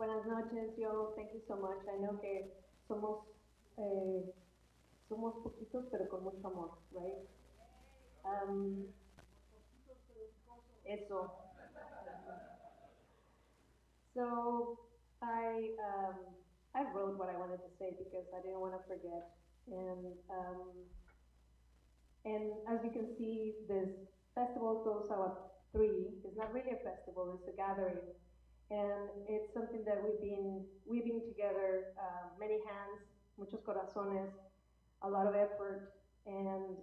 Buenas noches, yo, thank you so much. I know que somos poquitos, pero con mucho amor, right? Eso. So I wrote what I wanted to say because I didn't want to forget. And as you can see, this festival, TODOS AGUA 3, is not really a festival, it's a gathering. And it's something that we've been weaving together, many hands, muchos corazones, a lot of effort. And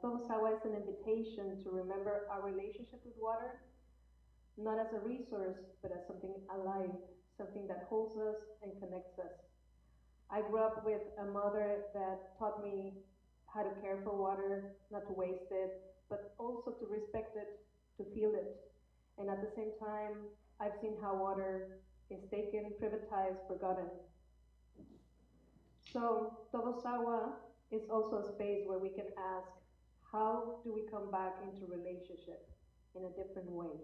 TODOS AGUA is an invitation to remember our relationship with water, not as a resource, but as something alive, something that holds us and connects us. I grew up with a mother that taught me how to care for water, not to waste it, but also to respect it, to feel it. And at the same time, I've seen how water is taken, privatized, forgotten. So TODOS AGUA is also a space where we can ask, how do we come back into relationship in a different way?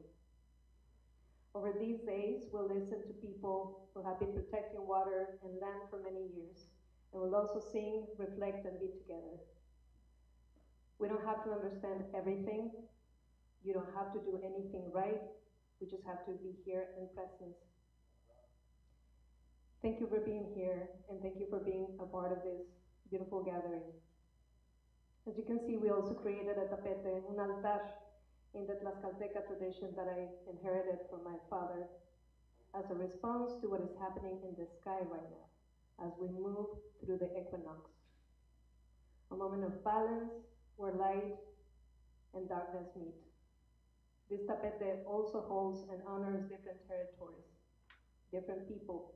Over these days, we'll listen to people who have been protecting water and land for many years, and we'll also sing, reflect, and be together. We don't have to understand everything. You don't have to do anything right. We just have to be here in presence. Thank you for being here, and thank you for being a part of this beautiful gathering. As you can see, we also created a tapete, un altar, in the Tlaxcalteca tradition that I inherited from my father as a response to what is happening in the sky right now as we move through the equinox. A moment of balance where light and darkness meet. This tapete also holds and honors different territories, different people.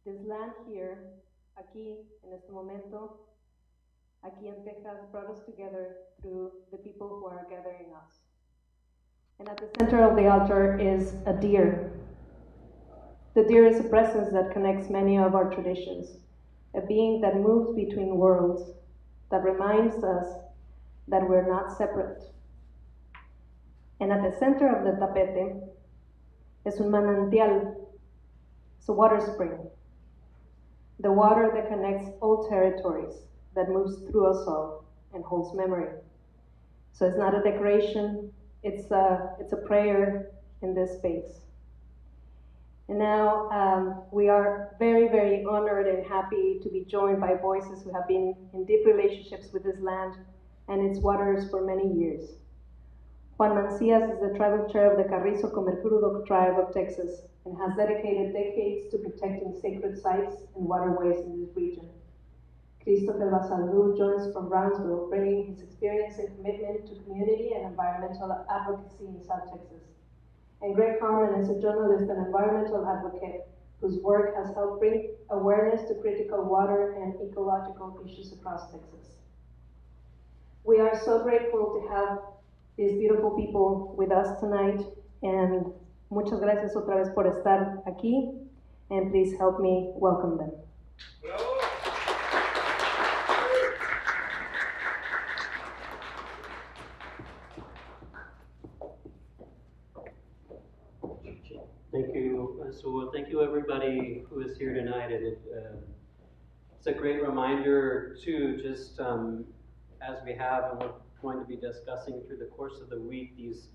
This land here, aquí, en este momento, aquí in Texas, brought us together through the people who are gathering us. And at the center of the altar is a deer. The deer is a presence that connects many of our traditions, a being that moves between worlds, that reminds us that we're not separate. And at the center of the tapete is un manantial, it's a water spring, the water that connects all territories, that moves through us all and holds memory. So it's not a decoration, it's a prayer in this space. And now we are very, very honored and happy to be joined by voices who have been in deep relationships with this land and its waters for many years. Juan Mancias is the tribal chair of the Carrizo Comecrudo Tribe of Texas and has dedicated decades to protecting sacred sites and waterways in this region. Christopher Basaldú joins from Brownsville, bringing his experience and commitment to community and environmental advocacy in South Texas. And Greg Harmon is a journalist and environmental advocate whose work has helped bring awareness to critical water and ecological issues across Texas. We are so grateful to have these beautiful people with us tonight, and muchas gracias otra vez por estar aquí, and please help me welcome them. Thank you, so thank you everybody who is here tonight. It's a great reminder too, just as we have and we're going to be discussing through the course of the week, these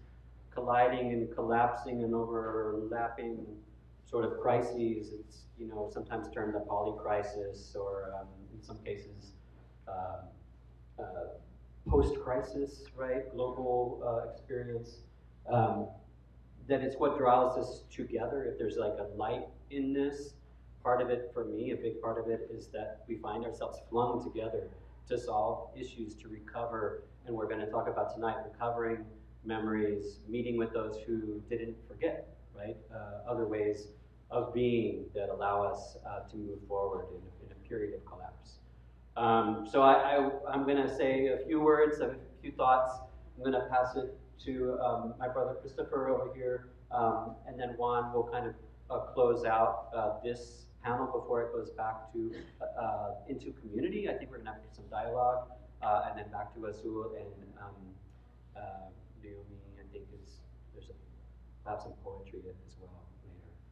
colliding and collapsing and overlapping sort of crises. It's, you know, sometimes termed a polycrisis, or in some cases post-crisis, right? Global experience. That it's what draws us together. If there's like a light in this, part of it for me, a big part of it is that we find ourselves flung together to solve issues, to recover, and we're going to talk about tonight, recovering memories, meeting with those who didn't forget, right? Other ways of being that allow us to move forward in a period of collapse. So I'm going to say a few words, a few thoughts. I'm going to pass it to my brother Christopher over here, and then Juan will kind of close out this panel before it goes back to into community. I think we're going to have some dialogue, and then back to Azul and Naomi. I think we'll have some poetry as well later.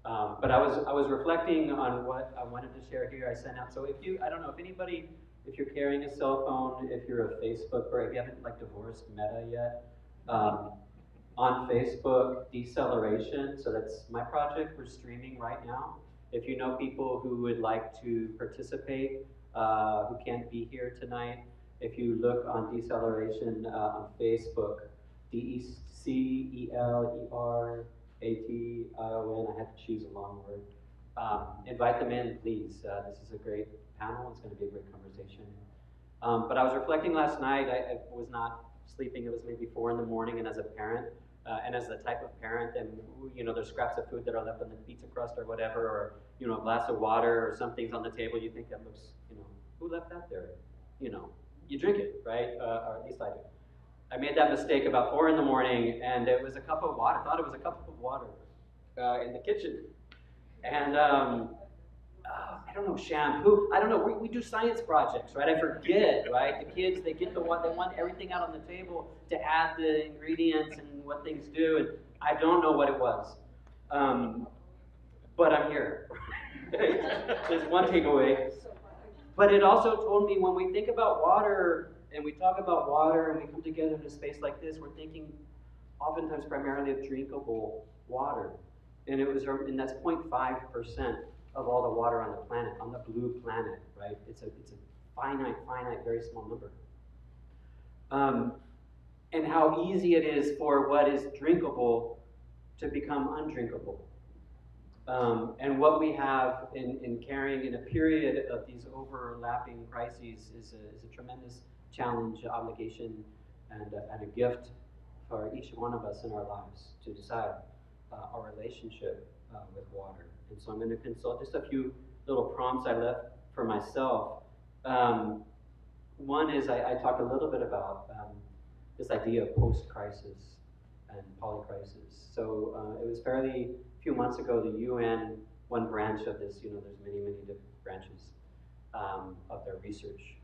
But I was reflecting on what I wanted to share here. I sent out. So I don't know if anybody, if you're carrying a cell phone, if you're a Facebook, or if you haven't like divorced Meta yet, on Facebook, Deceleration. So that's my project. We're streaming right now. If you know people who would like to participate, who can't be here tonight, if you look on Deceleration on Facebook, DECELERATION, I had to choose a long word. Invite them in, please. This is a great panel. It's going to be a great conversation. But I was reflecting last night. I was not sleeping. It was maybe 4 in the morning, and as a parent, and as the type of parent, and there's scraps of food that are left on the pizza crust or whatever, or a glass of water or something's on the table. You think that looks, who left that there? You drink it, right? Or at least I do. I made that mistake about 4 in the morning, and it was a cup of water. I thought it was a cup of water in the kitchen, and I don't know, shampoo. I don't know. We do science projects, right? I forget, right? The kids, they want everything out on the table to add the ingredients and what things do, and I don't know what it was, but I'm here. There's one takeaway. But it also told me when we think about water and we talk about water and we come together in a space like this, we're thinking oftentimes primarily of drinkable water. And that's 0.5% of all the water on the planet, on the blue planet, right? It's a finite, very small number. And how easy it is for what is drinkable to become undrinkable. And what we have in carrying in a period of these overlapping crises is a tremendous challenge, obligation, and a gift for each one of us in our lives to decide our relationship with water. And so I'm going to consult just a few little prompts I left for myself. One is I talked a little bit about this idea of post-crisis and polycrisis. So it was fairly few months ago, the UN, one branch of this, there's many different branches of their research.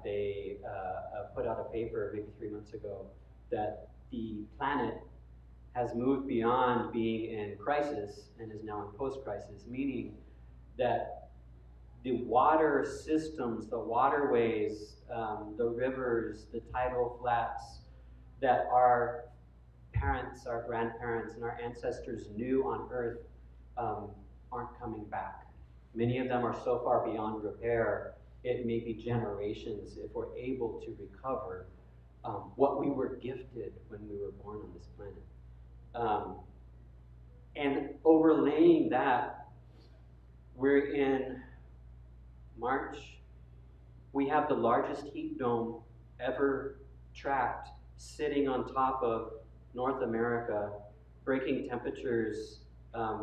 They put out a paper maybe 3 months ago that the planet has moved beyond being in crisis and is now in post-crisis, meaning that the water systems, the waterways, the rivers, the tidal flats that our parents, our grandparents, and our ancestors knew on Earth aren't coming back. Many of them are so far beyond repair, it may be generations if we're able to recover what we were gifted when we were born on this planet. And overlaying that, we're in March. We have the largest heat dome ever tracked sitting on top of North America, breaking temperatures,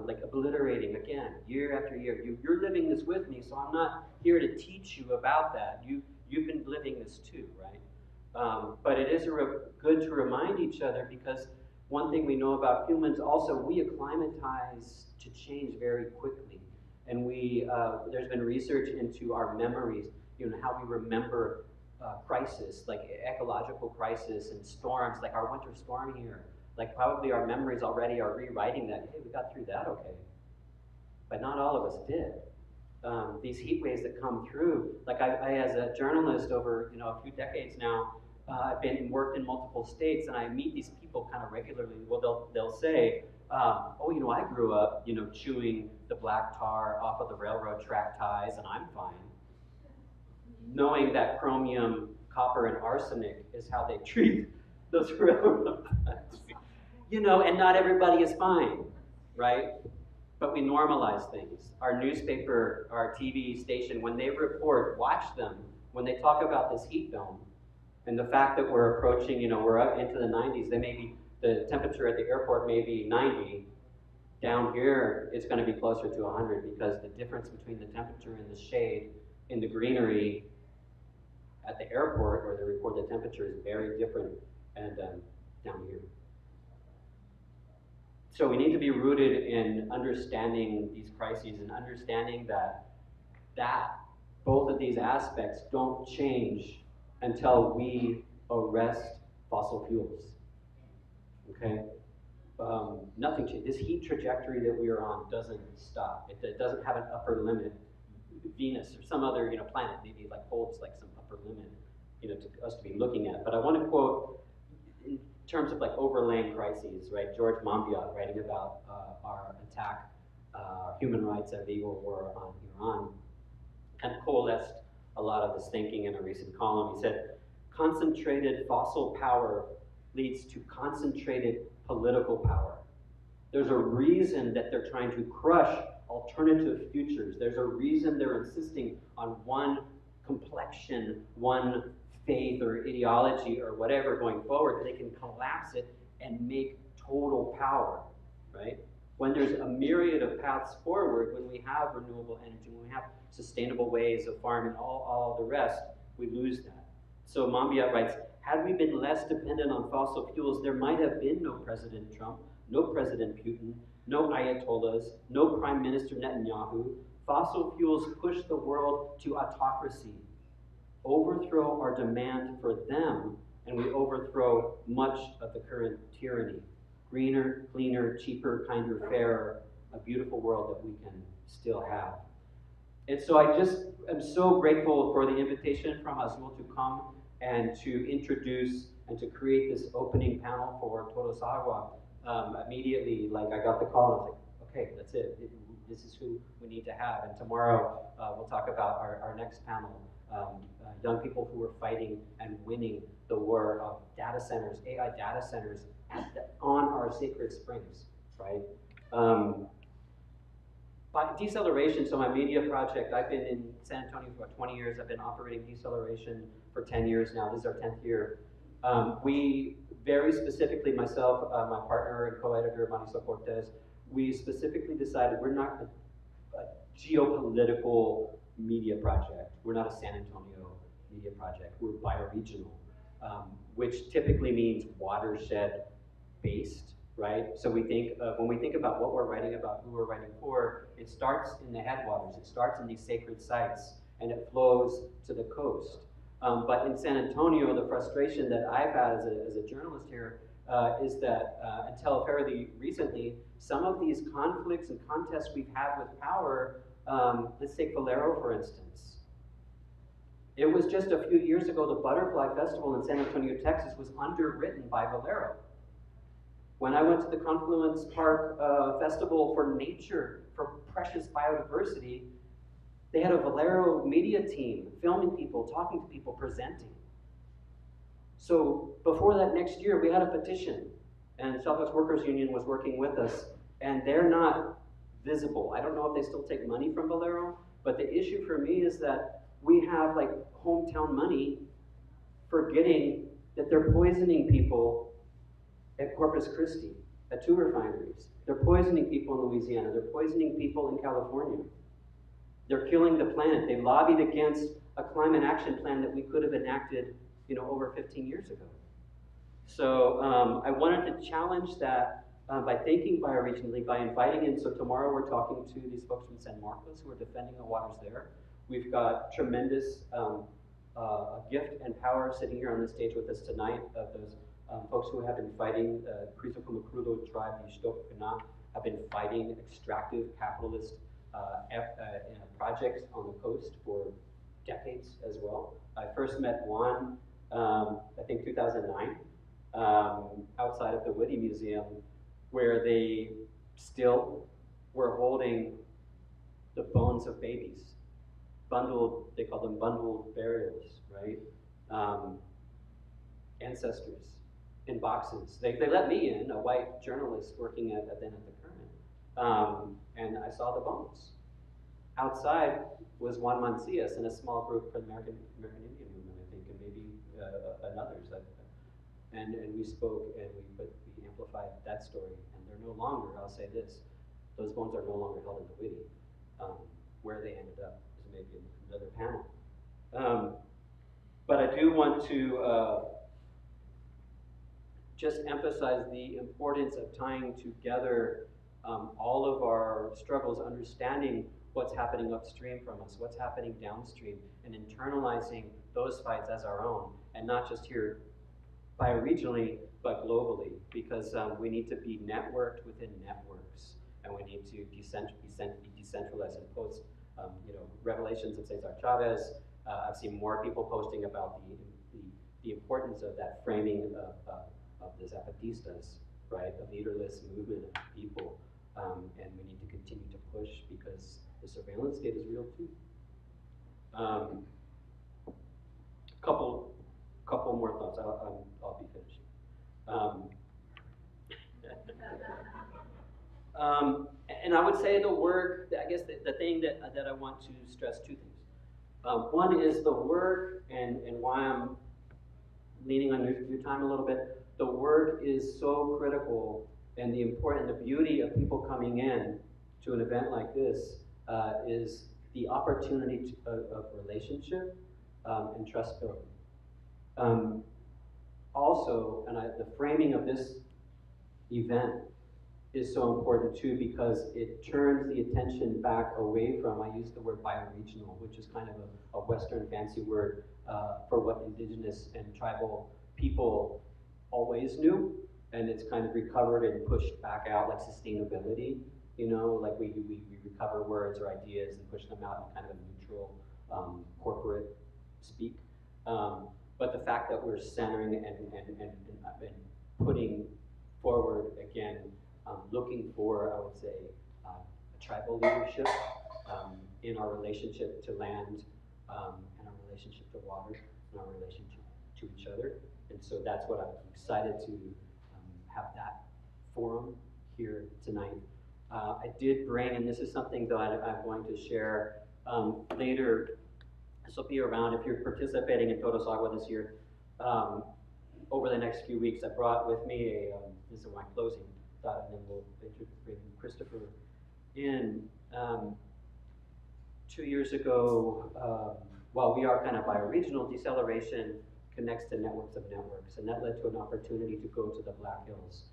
like obliterating again, year after year. You're living this with me, so I'm not here to teach you about that. You've been living this too, right? But it is good to remind each other, because one thing we know about humans also, we acclimatize to change very quickly. And there's been research into our memories, how we remember crisis, like ecological crisis and storms, like our winter storm here. Like probably our memories already are rewriting that. Hey, we got through that okay. But not all of us did. These heat waves that come through, like I as a journalist over a few decades now, I've worked in multiple states, and I meet these people kind of regularly. Well, they'll say, oh, I grew up, chewing the black tar off of the railroad track ties, and I'm fine. Knowing that chromium, copper, and arsenic is how they treat those railroad ties. And not everybody is fine, right? But we normalize things. Our newspaper, our TV station, when they report, watch them, when they talk about this heat dome, and the fact that we're approaching, we're up into the 90s, the temperature at the airport may be 90. Down here, it's going to be closer to 100, because the difference between the temperature and the shade in the greenery at the airport, where they report the temperature, is very different and down here. So we need to be rooted in understanding these crises and understanding that both of these aspects don't change until we arrest fossil fuels. Okay? nothing changed. This heat trajectory that we are on doesn't stop. It doesn't have an upper limit. Venus or some other planet maybe like holds like some upper limit to us to be looking at. But I want to quote in terms of like overlaying crises, right? George Monbiot writing about our attack, human rights and legal war on Iran, kind of coalesced a lot of this thinking in a recent column. He said, concentrated fossil power leads to concentrated political power. There's a reason that they're trying to crush alternative futures. There's a reason they're insisting on one complexion, one faith or ideology or whatever going forward. They can collapse it and make total power, right? When there's a myriad of paths forward, when we have renewable energy, when we have sustainable ways of farming, all the rest, we lose that. So Monbiot writes, had we been less dependent on fossil fuels, there might have been no President Trump, no President Putin, no Ayatollahs, no Prime Minister Netanyahu. Fossil fuels push the world to autocracy, overthrow our demand for them, and we overthrow much of the current tyranny. Greener, cleaner, cheaper, kinder, fairer, a beautiful world that we can still have. And so I just am so grateful for the invitation from Azul to come and to introduce and to create this opening panel for TODOS AGUA. Immediately, like I got the call and I was like, okay, that's it. This is who we need to have. And tomorrow we'll talk about our next panel, young people who are fighting and winning the war of data centers, AI data centers on our sacred springs, right? By deceleration, so my media project, I've been in San Antonio for about 20 years. I've been operating deceleration for 10 years now. This is our 10th year. We very specifically, myself, my partner and co-editor, Marisol Cortez, we specifically decided we're not a geopolitical media project. We're not a San Antonio media project. We're bioregional, which typically means watershed-based, right? So we think, when we think about what we're writing about, who we're writing for, it starts in the headwaters. It starts in these sacred sites, and it flows to the coast. But in San Antonio, the frustration that I've had as a journalist here is that until fairly recently, some of these conflicts and contests we've had with power, let's take Valero for instance. It was just a few years ago, the Butterfly Festival in San Antonio, Texas was underwritten by Valero. When I went to the Confluence Park Festival for Nature, for precious biodiversity, they had a Valero media team, filming people, talking to people, presenting. So before that next year, we had a petition, and Southwest Workers Union was working with us, and they're not visible. I don't know if they still take money from Valero, but the issue for me is that we have like hometown money forgetting that they're poisoning people at Corpus Christi, at 2 refineries. They're poisoning people in Louisiana. They're poisoning people in California. They're killing the planet. They lobbied against a climate action plan that we could have enacted, over 15 years ago. So I wanted to challenge that by thinking bioregionally, by inviting in. So tomorrow we're talking to these folks from San Marcos who are defending the waters there. We've got tremendous gift and power sitting here on the stage with us tonight of those folks who have been fighting, Carrizo Comecrudo Tribe of have been fighting extractive capitalist projects on the coast for decades as well. I first met Juan, I think 2009, outside of the Whitty Museum, where they still were holding the bones of babies, bundled, they call them bundled burials, right? Ancestors in boxes. They let me in, a white journalist working then at the Current, and I saw the bones. Outside was Juan Mancias and a small group from the American Indian movement, I think, and maybe others. And we spoke and we amplified that story. And they're no longer, I'll say this, those bones are no longer held in the Whitty. Where they ended up is maybe another panel. But I do want to just emphasize the importance of tying together all of our struggles, understanding what's happening upstream from us, what's happening downstream, and internalizing those fights as our own, and not just here bioregionally, but globally, because we need to be networked within networks, and we need to be decentralized and post, revelations of Cesar Chavez. I've seen more people posting about the importance of that framing of the Zapatistas, right, a leaderless movement of people, and we need to continue to push because the surveillance state is real too. Couple more thoughts. I'll be finishing. And I would say the work. I guess the thing that I want to stress two things. One is the work, and why I'm leaning on your time a little bit. The work is so critical, and the beauty of people coming in to an event like this is the opportunity of relationship and trust building. Also, the framing of this event is so important too, because it turns the attention back away from, I use the word bioregional, which is kind of a Western fancy word for what indigenous and tribal people always knew, and it's kind of recovered and pushed back out, like sustainability, like we recover words or ideas and push them out in kind of a neutral corporate speak. But the fact that we're centering and putting forward, again, looking for, I would say, a tribal leadership in our relationship to land, and our relationship to water, and our relationship to each other. And so that's what I'm excited to have that forum here tonight. I did bring, and this is something that I'm going to share later. This will be around if you're participating in TODOS AGUA this year. Over the next few weeks, I brought with me this is my closing thought, and then we'll bring Christopher in. 2 years ago, while we are kind of bioregional, deceleration connects to networks of networks, and that led to an opportunity to go to the Black Hills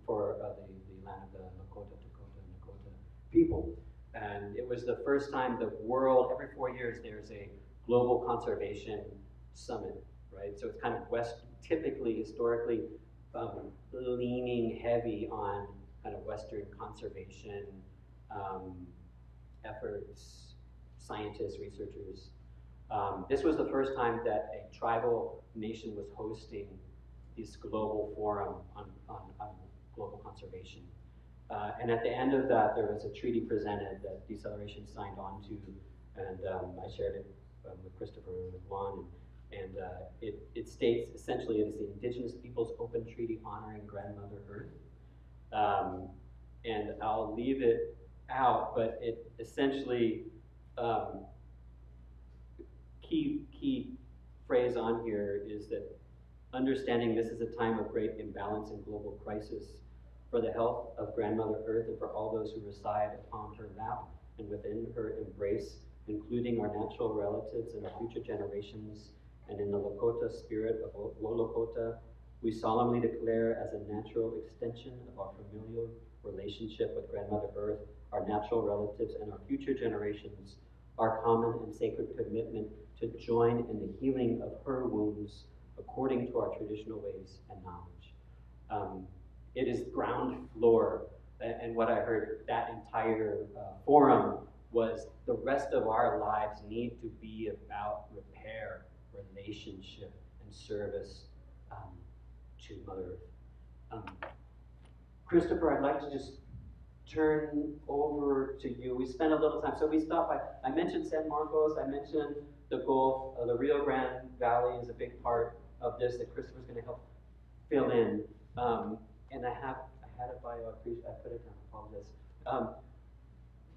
for the land of the Lakota people. And it was the first time the world, every 4 years, there's a global conservation summit, right? So it's kind of typically, historically, leaning heavy on kind of Western conservation efforts, scientists, researchers. This was the first time that a tribal nation was hosting this global forum on global conservation. And at the end of that, there was a treaty presented that Deceleration signed on to, and I shared it with Christopher and with Juan, and it states, essentially, it is the Indigenous Peoples Open Treaty honoring Grandmother Earth. And I'll leave it out, but it essentially, key phrase on here is that understanding this is a time of great imbalance and global crisis for the health of Grandmother Earth and for all those who reside upon her lap and within her embrace, including our natural relatives and our future generations, and in the Lakota spirit of Wolokota, we solemnly declare as a natural extension of our familial relationship with Grandmother Earth, our natural relatives, and our future generations, our common and sacred commitment to join in the healing of her wounds according to our traditional ways and knowledge. It is ground floor, and what I heard that entire forum was the rest of our lives need to be about repair, relationship, and service to Mother Earth. Christopher, I'd like to just turn over to you. We spent a little time, so we stopped by, I mentioned San Marcos, I mentioned the Gulf, the Rio Grande Valley is a big part of this that Christopher's going to help fill in. And I had a bio, I put it down, I apologize.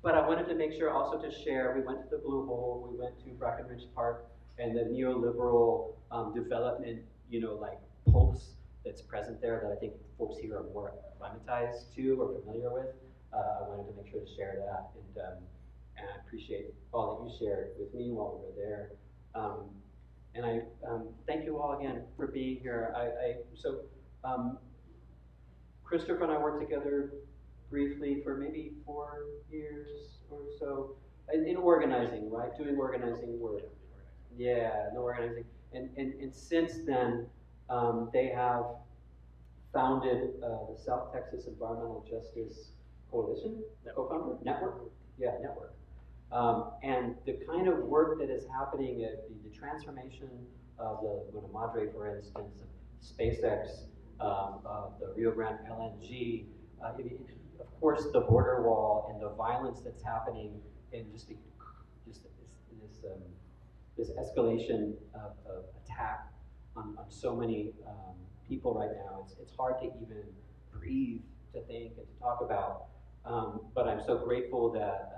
But I wanted to make sure also to share, we went to the Blue Hole, we went to Brackenridge Park, and the neoliberal development, like pulse that's present there that I think folks here are more acclimatized to or familiar with. I wanted to make sure to share that, and I appreciate all that you shared with me while we were there. And I thank you all again for being here. Christopher and I worked together briefly for maybe 4 years or so in organizing, right? Doing organizing work. Yeah, no organizing. And since then, they have founded the South Texas Environmental Justice Coalition, co-founder, network, yeah, network. And the kind of work that is happening at the transformation of the Luna Madre, for instance, of SpaceX, of the Rio Grande LNG, of course the border wall and the violence that's happening in this escalation of attack on so many people right now. It's hard to even breathe, to think, and to talk about. But I'm so grateful that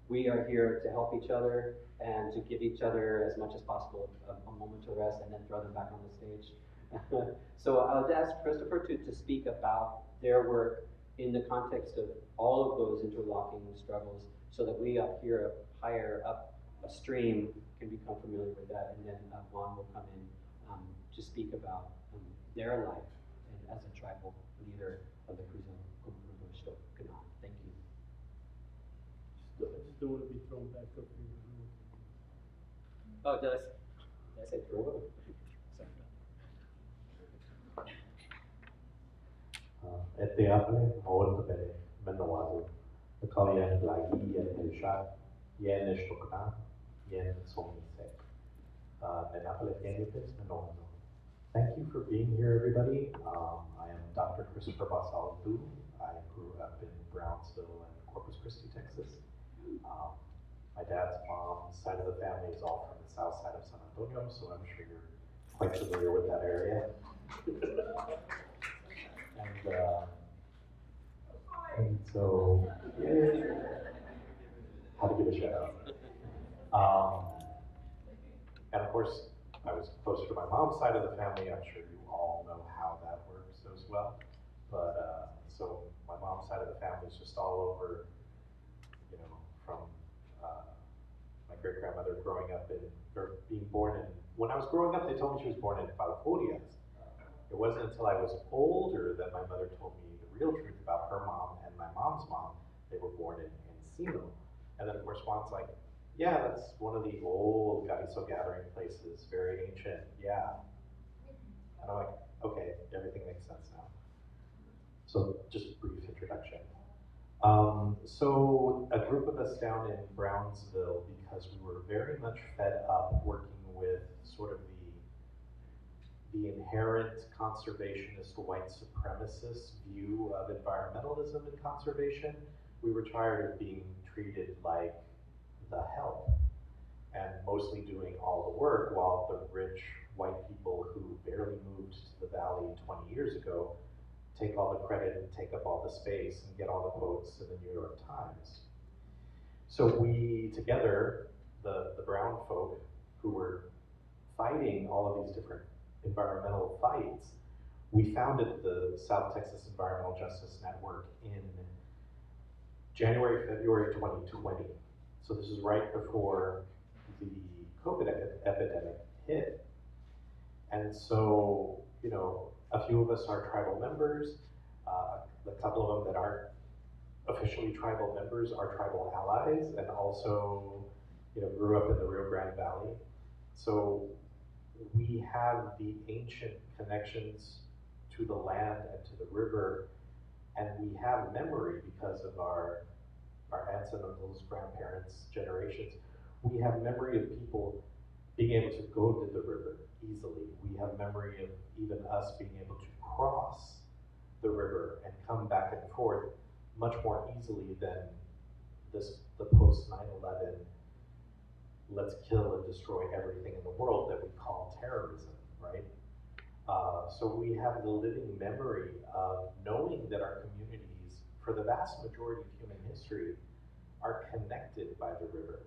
we are here to help each other and to give each other as much as possible a moment to rest and then throw them back on the stage. So I'll ask Christopher to speak about their work in the context of all of those interlocking struggles so that we up here, higher up a stream, can become familiar with that. And then Juan will come in to speak about their life and as a tribal leader of the Comecrudo Tribe. Thank you. I just don't want to be thrown back up here. Oh, did I say throw? Sorry. Eteable mort bere menoado. The Kalian Lagi and Helsha, Yen Shukna, Yen Somisek. Menapole Yanipis Menono. Thank you for being here, everybody. I am Dr. Christopher Basaldú. I grew up in Brownsville and Corpus Christi, Texas. My dad's mom's side of the family is all from the south side of San Antonio, so I'm sure you're quite familiar with that area. And so, yeah, how to give a shout out. And of course, I was closer to my mom's side of the family. I'm sure you all know how that works as well. But so my mom's side of the family is just all over, you know, from my great grandmother growing up in, or being born in. When I was growing up, they told me she was born in Pavilion. It wasn't until I was older that my mother told me the real truth about her mom and my mom's mom. They were born in Encino. And then of course Juan's like, yeah, that's one of the old Carrizo gathering places, very ancient, yeah. And I'm like, okay, everything makes sense now. So just a brief introduction. So a group of us down in Brownsville, because we were very much fed up working with sort of the inherent conservationist white supremacist view of environmentalism and conservation, we were tired of being treated like the help and mostly doing all the work while the rich white people who barely moved to the valley 20 years ago take all the credit and take up all the space and get all the quotes in the New York Times. So we together, the brown folk who were fighting all of these different environmental fights, we founded the South Texas Environmental Justice Network in January, February 2020. So this is right before the COVID epidemic hit. And so, you know, a few of us are tribal members. A couple of them that aren't officially tribal members are tribal allies and also, you know, grew up in the Rio Grande Valley. So we have the ancient connections to the land and to the river, and we have memory because of our aunts and uncles, grandparents, generations. We have memory of people being able to go to the river easily. We have memory of even us being able to cross the river and come back and forth much more easily than the post 9/11 let's kill and destroy everything in the world that we call terrorism, right? So we have the living memory of knowing that our communities, for the vast majority of human history, are connected by the river.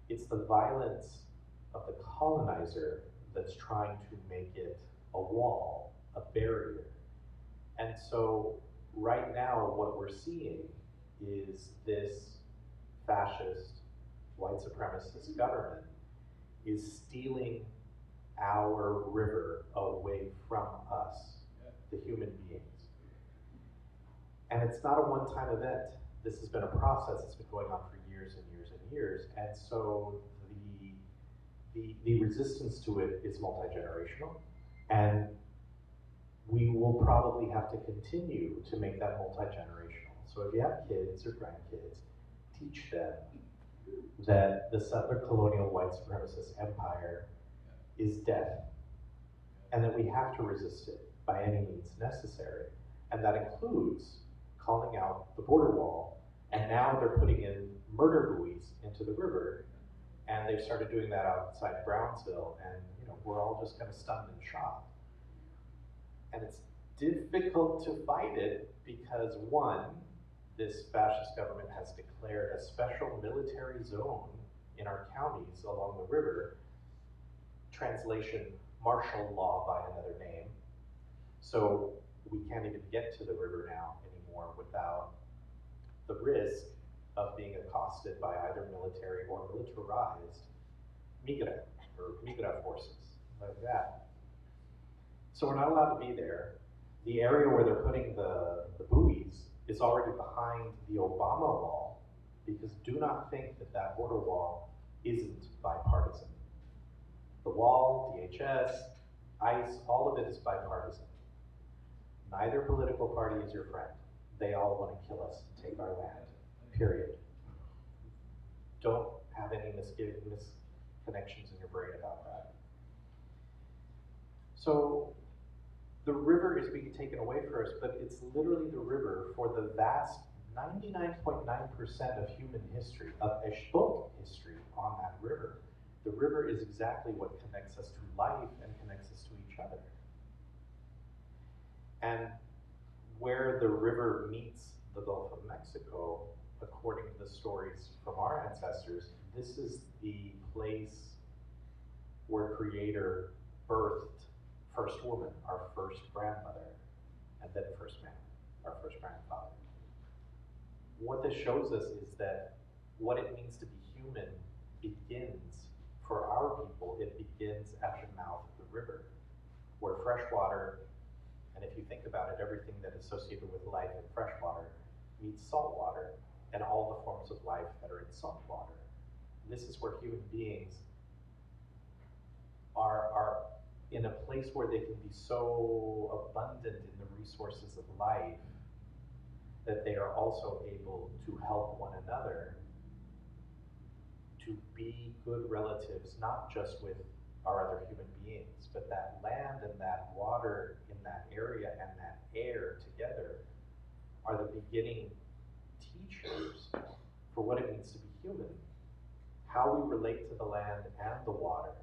It's the violence of the colonizer that's trying to make it a wall, a barrier. And so right now what we're seeing is this fascist, white supremacist government is stealing our river away from us, the human beings. And it's not a one-time event. This has been a process that's been going on for years and years and years. And so the resistance to it is multi-generational. And we'll probably have to continue to make that multi-generational. So if you have kids or grandkids, teach them that the settler colonial white supremacist empire is death, and that we have to resist it by any means necessary. And that includes calling out the border wall, and now they're putting in murder buoys into the river, and they've started doing that outside Brownsville, and we're all just kind of stunned and shocked. And it's difficult to fight it because, one, this fascist government has declared a special military zone in our counties along the river, translation, martial law by another name. So we can't even get to the river now anymore without the risk of being accosted by either military or militarized migra forces, like that. So we're not allowed to be there. The area where they're putting the buoys is already behind the Obama wall, because do not think that that border wall isn't bipartisan. The wall, DHS, ICE, all of it is bipartisan. Neither political party is your friend. They all want to kill us and take our land, period. Don't have any misconnections in your brain about that. So the river is being taken away from us, but it's literally the river for the vast 99.9% of human history, of Eshtok history on that river. The river is exactly what connects us to life and connects us to each other. And where the river meets the Gulf of Mexico, according to the stories from our ancestors, this is the place where Creator birthed first woman, our first grandmother, and then first man, our first grandfather. What this shows us is that what it means to be human begins, for our people, it begins at the mouth of the river, where fresh water, and if you think about it, everything that is associated with life in fresh water meets salt water, and all the forms of life that are in salt water. This is where human beings are in a place where they can be so abundant in the resources of life that they are also able to help one another to be good relatives, not just with our other human beings, but that land and that water in that area and that air together are the beginning teachers for what it means to be human. How we relate to the land and the water,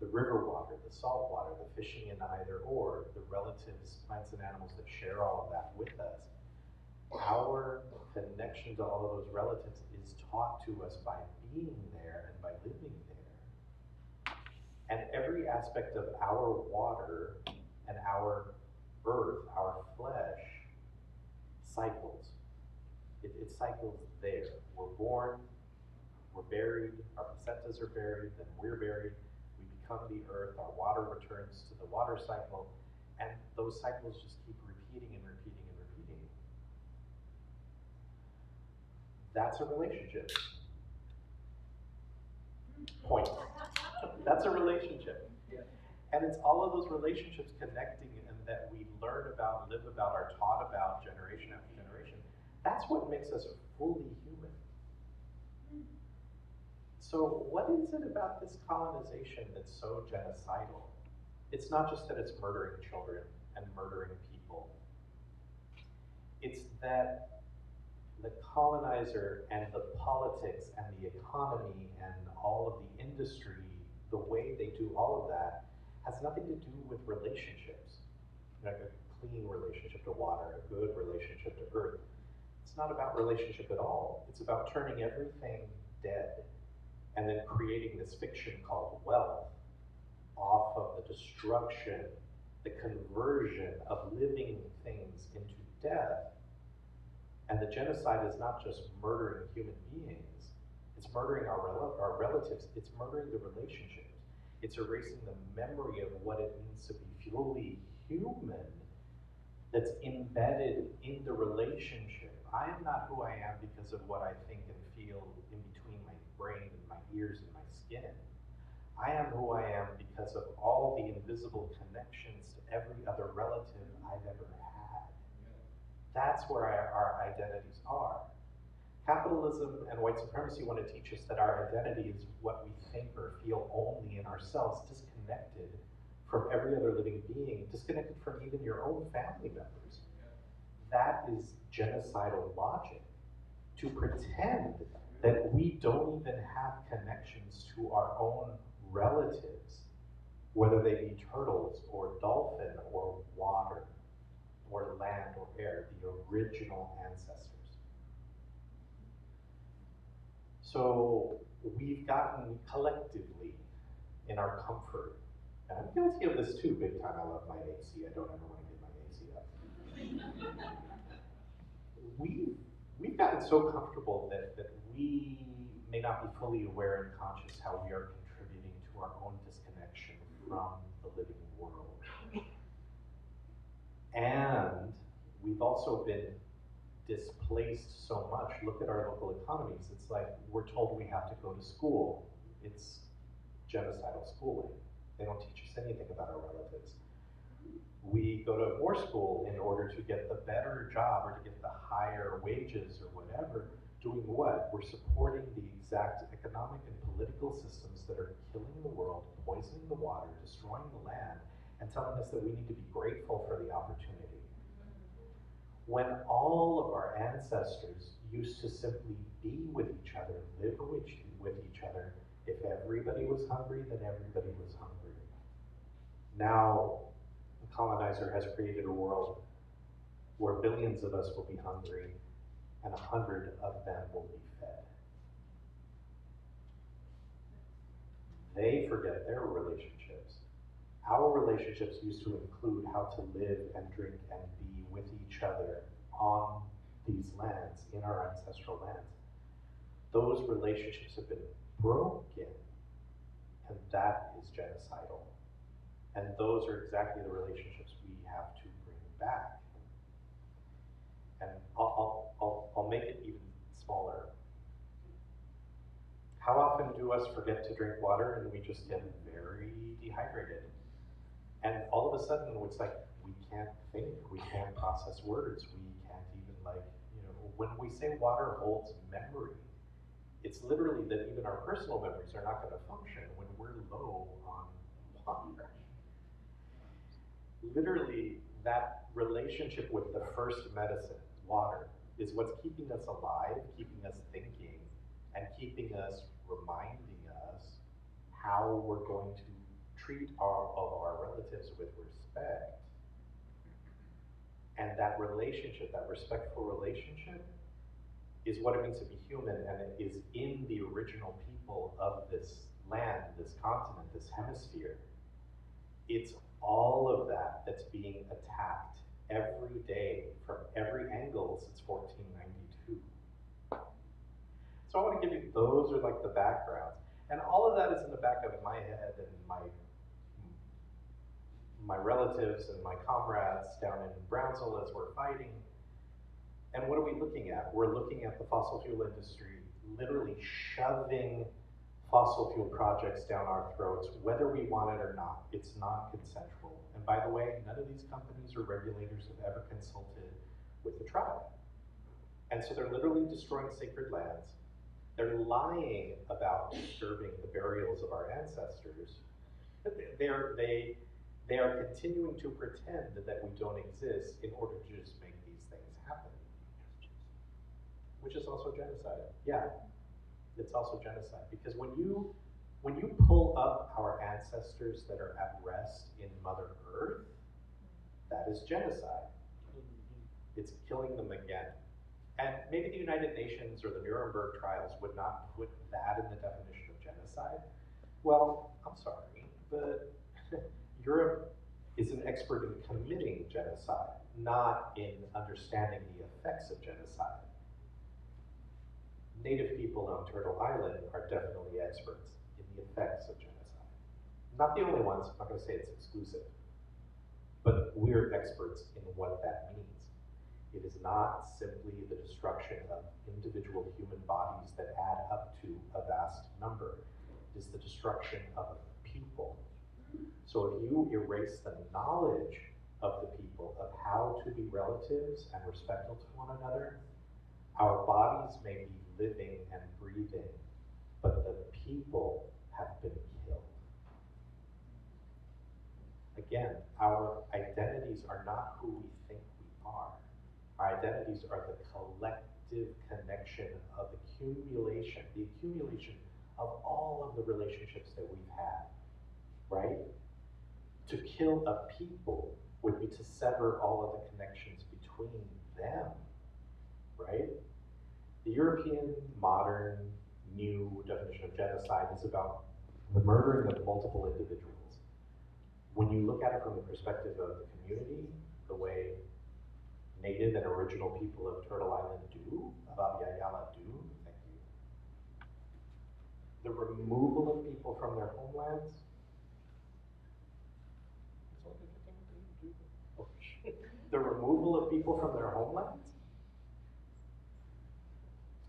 the river water, the salt water, the fishing in either or, the relatives, plants and animals that share all of that with us. Our connection to all of those relatives is taught to us by being there and by living there. And every aspect of our water and our earth, our flesh, cycles. It cycles there. We're born, we're buried, our placentas are buried, then we're buried, we become the earth, our water returns to the water cycle, and those cycles just keep repeating and repeating and repeating. That's a relationship. Point. That's a relationship. And it's all of those relationships connecting and that we learn about, live about, are taught about generation after generation. That's what makes us fully human. So what is it about this colonization that's so genocidal? It's not just that it's murdering children and murdering people. It's that the colonizer and the politics and the economy and all of the industry, the way they do all of that, has nothing to do with relationships. Like a clean relationship to water, a good relationship to earth. It's not about relationship at all. It's about turning everything dead and then creating this fiction called wealth off of the destruction, the conversion of living things into death. And the genocide is not just murdering human beings, it's murdering our relatives, it's murdering the relationships. It's erasing the memory of what it means to be fully human that's embedded in the relationship. I am not who I am because of what I think and feel in between my brain and my ears and my skin. I am who I am because of all the invisible connections to every other relative I've ever had. That's where our identities are. Capitalism and white supremacy want to teach us that our identity is what we think or feel only in ourselves, disconnected from every other living being, disconnected from even your own family members. That is genocidal logic. To pretend that we don't even have connections to our own relatives, whether they be turtles or dolphin or water or land or air, the original ancestors. So we've gotten collectively in our comfort, and I'm guilty of this too, big time. I love my AC. I don't ever want to give my AC up. We've gotten so comfortable that we may not be fully aware and conscious how we are contributing to our own disconnection from the living world. And we've also been displaced so much. Look at our local economies. It's like we're told we have to go to school. It's genocidal schooling. They don't teach us anything about our relatives. We go to more school in order to get the better job or to get the higher wages or whatever. Doing what? We're supporting the exact economic and political systems that are killing the world, poisoning the water, destroying the land, and telling us that we need to be grateful for the opportunity. When all of our ancestors used to simply be with each other, live with each other, if everybody was hungry, then everybody was hungry. Now, the colonizer has created a world where billions of us will be hungry and 100 of them will be fed. They forget their relationships. Our relationships used to include how to live and drink and be with each other on these lands, in our ancestral lands. Those relationships have been broken, and that is genocidal. And those are exactly the relationships we have to bring back. And I'll make it even smaller. How often do us forget to drink water and we just get very dehydrated? And all of a sudden it's like, we can't think, we can't process words, we can't even when we say water holds memory, it's literally that even our personal memories are not gonna function when we're low on water. Literally, that relationship with the first medicine, water, is what's keeping us alive, keeping us thinking, and keeping us reminding us how we're going to treat all of our relatives with respect. And that relationship, that respectful relationship, is what it means to be human, and it is in the original people of this land, this continent, this hemisphere. It's all of that that's being attacked every day from every angle since 1492. So I want to give you, those are like the backgrounds. And all of that is in the back of my head and my relatives and my comrades down in Brownsville as we're fighting. And what are we looking at? We're looking at the fossil fuel industry literally shoving fossil fuel projects down our throats, whether we want it or not. It's non-consensual. And by the way, none of these companies or regulators have ever consulted with the tribe. And so they're literally destroying sacred lands. They're lying about disturbing the burials of our ancestors. They are continuing to pretend that we don't exist in order to just make these things happen. Which is also genocide. Yeah, it's also genocide. Because when you pull up our ancestors that are at rest in Mother Earth, that is genocide. It's killing them again. And maybe the United Nations or the Nuremberg trials would not put that in the definition of genocide. Well, I'm sorry, but Europe is an expert in committing genocide, not in understanding the effects of genocide. Native people on Turtle Island are definitely experts in the effects of genocide. Not the only ones, I'm not going to say it's exclusive, but we're experts in what that means. It is not simply the destruction of individual human bodies that add up to a vast number. is the destruction of a people. So if you erase the knowledge of the people, of how to be relatives and respectful to one another, our bodies may be living and breathing, but the people have been killed. Again, our identities are not who we think we are. Our identities are the collective connection of the accumulation of all of the relationships that we've had, right? To kill a people would be to sever all of the connections between them, right? The European modern new definition of genocide is about the murdering of multiple individuals. When you look at it from the perspective of the community, the way native and original people of Turtle Island do, about Yayala do, thank you. The removal of people from their homelands. The removal of people from their homelands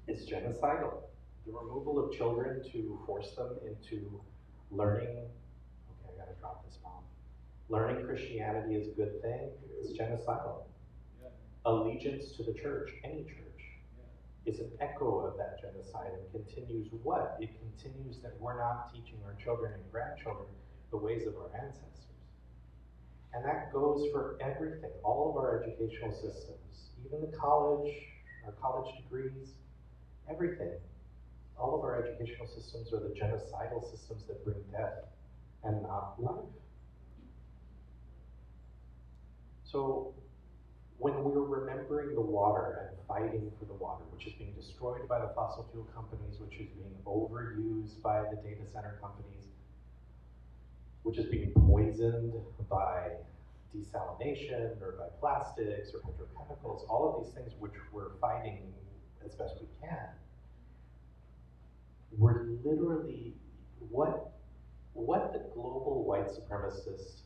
is genocidal. The removal of children to force them into learning, okay, I gotta drop this bomb. Learning Christianity is a good thing, is genocidal. Yeah. Allegiance to the church, any church, is an echo of that genocide and continues what? It continues that we're not teaching our children and grandchildren the ways of our ancestors. And that goes for everything, all of our educational systems, even the college, our college degrees, everything. All of our educational systems are the genocidal systems that bring death and not life. So when we're remembering the water and fighting for the water, which is being destroyed by the fossil fuel companies, which is being overused by the data center companies, which is being poisoned by desalination or by plastics or petrochemicals, all of these things which we're fighting as best we can, we're literally, what the global white supremacist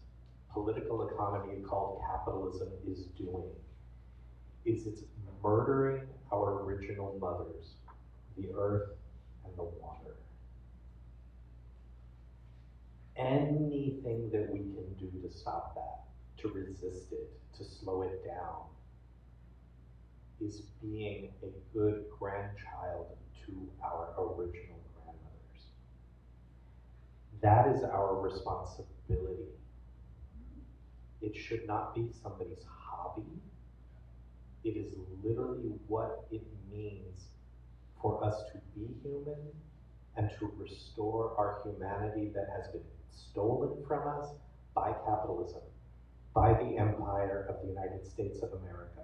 political economy called capitalism is doing is it's murdering our original mothers, the earth and the water. Anything that we can do to stop that, to resist it, to slow it down, is being a good grandchild to our original grandmothers. That is our responsibility. It should not be somebody's hobby. It is literally what it means for us to be human and to restore our humanity that has been stolen from us by capitalism, by the empire of the United States of America,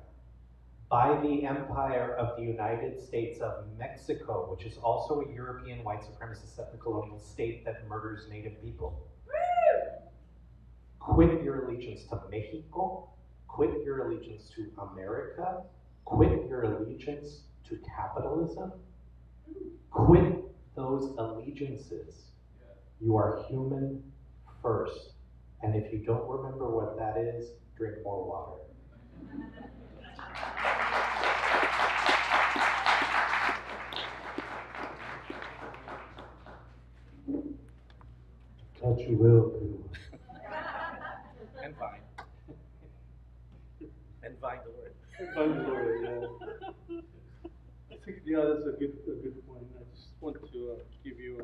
by the empire of the United States of Mexico, which is also a European white supremacist colonial state that murders native people. Quit your allegiance to Mexico, quit your allegiance to America, quit your allegiance to capitalism, quit those allegiances. You are human first. And if you don't remember what that is, drink more water. Touch your will, too. And vine. And vine the Lord. And find the Lord, yeah. I think, yeah, that's a good point. I just want to give you a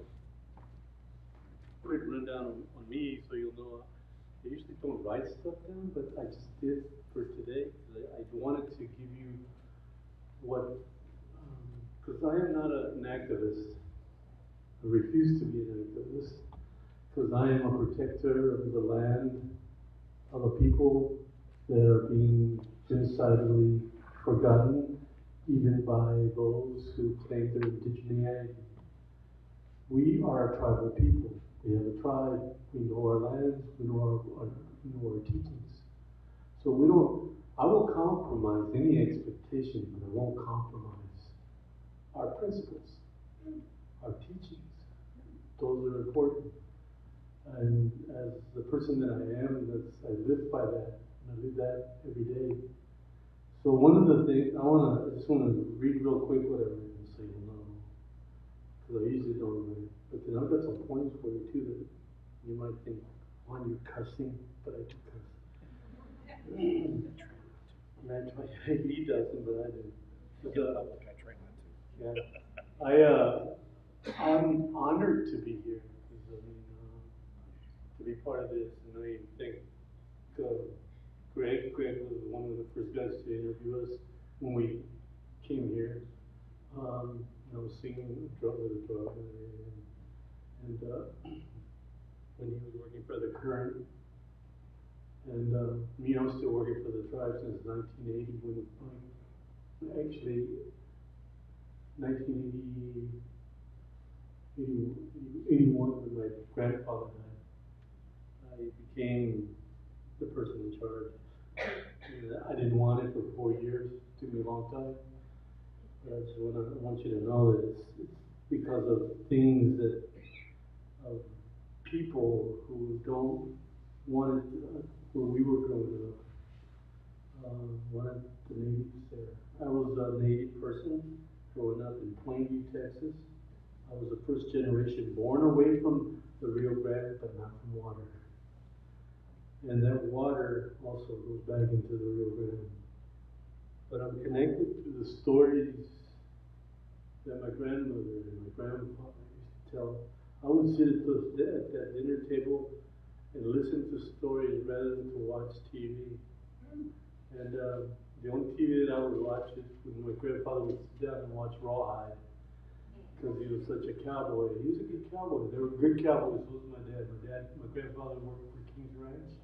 quick rundown on me so you'll know. I usually don't write stuff down, but I just did for today. I wanted to give you what, because I am not an activist. I refuse to be an activist. Because I am a protector of the land, of a people that are being genocidally forgotten, even by those who claim their indigeneity. We are a tribal people. We have a tribe. We know our lands. We know our teachings. So I will compromise any expectation, but I won't compromise our principles, our teachings. Those are important. And as the person that I am, I live by that, and I live that every day. So one of the things, I just want to read real quick what I wrote so you'll know, because I usually don't write. But then I've got some points for you too that you might think, Juan, you're cussing, but I do cuss. He doesn't, but I do. But, I try not to. yeah, I'm honored to be here. Because, I mean, to be part of this, and I think Greg was one of the first guys to interview us when we came here. I was singing drum with a drum, and when he was working for the Current, and me, I'm still working for the tribe since 1980. When actually 1981, when my grandfather died, I became the person in charge. And I didn't want it for 4 years. It took me a long time. But I just want you to know that it's because of things that, of people who don't want it, when we were growing up, wanted the natives there. I was a native person growing up in Plainview, Texas. I was the first generation born away from the Rio Grande, but not from water. And that water also goes back into the Rio Grande. But I'm connected to the stories that my grandmother and my grandfather used to tell. I would sit at that dinner table and listen to stories rather than to watch TV. And the only TV that I would watch is when my grandfather would sit down and watch Rawhide, because he was such a cowboy. He was a good cowboy. They were good cowboys. So was my dad. My grandfather worked for King's Ranch,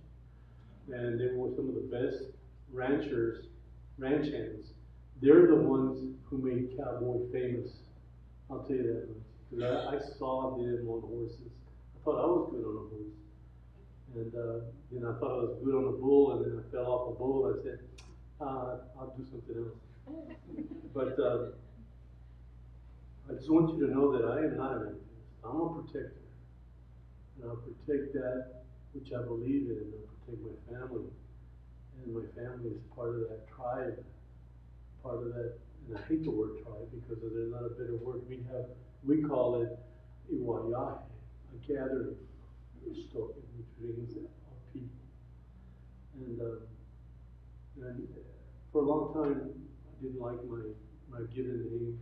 and they were some of the best ranch hands. They're the ones who made cowboy famous. I'll tell you that much. Because I saw them on horses. I thought I was good on a horse. And then I thought I was good on a bull, and then I fell off a bull. I said, I'll do something else. But I just want you to know that I am not an activist. I'm a protector. And I'll protect that which I believe in, and I'll protect my family. And my family is part of that tribe, part of that, and I hate the word tribe because there's not a better word. We call it Iwayahe, a gathering story, which means of people. And for a long time, I didn't like my given name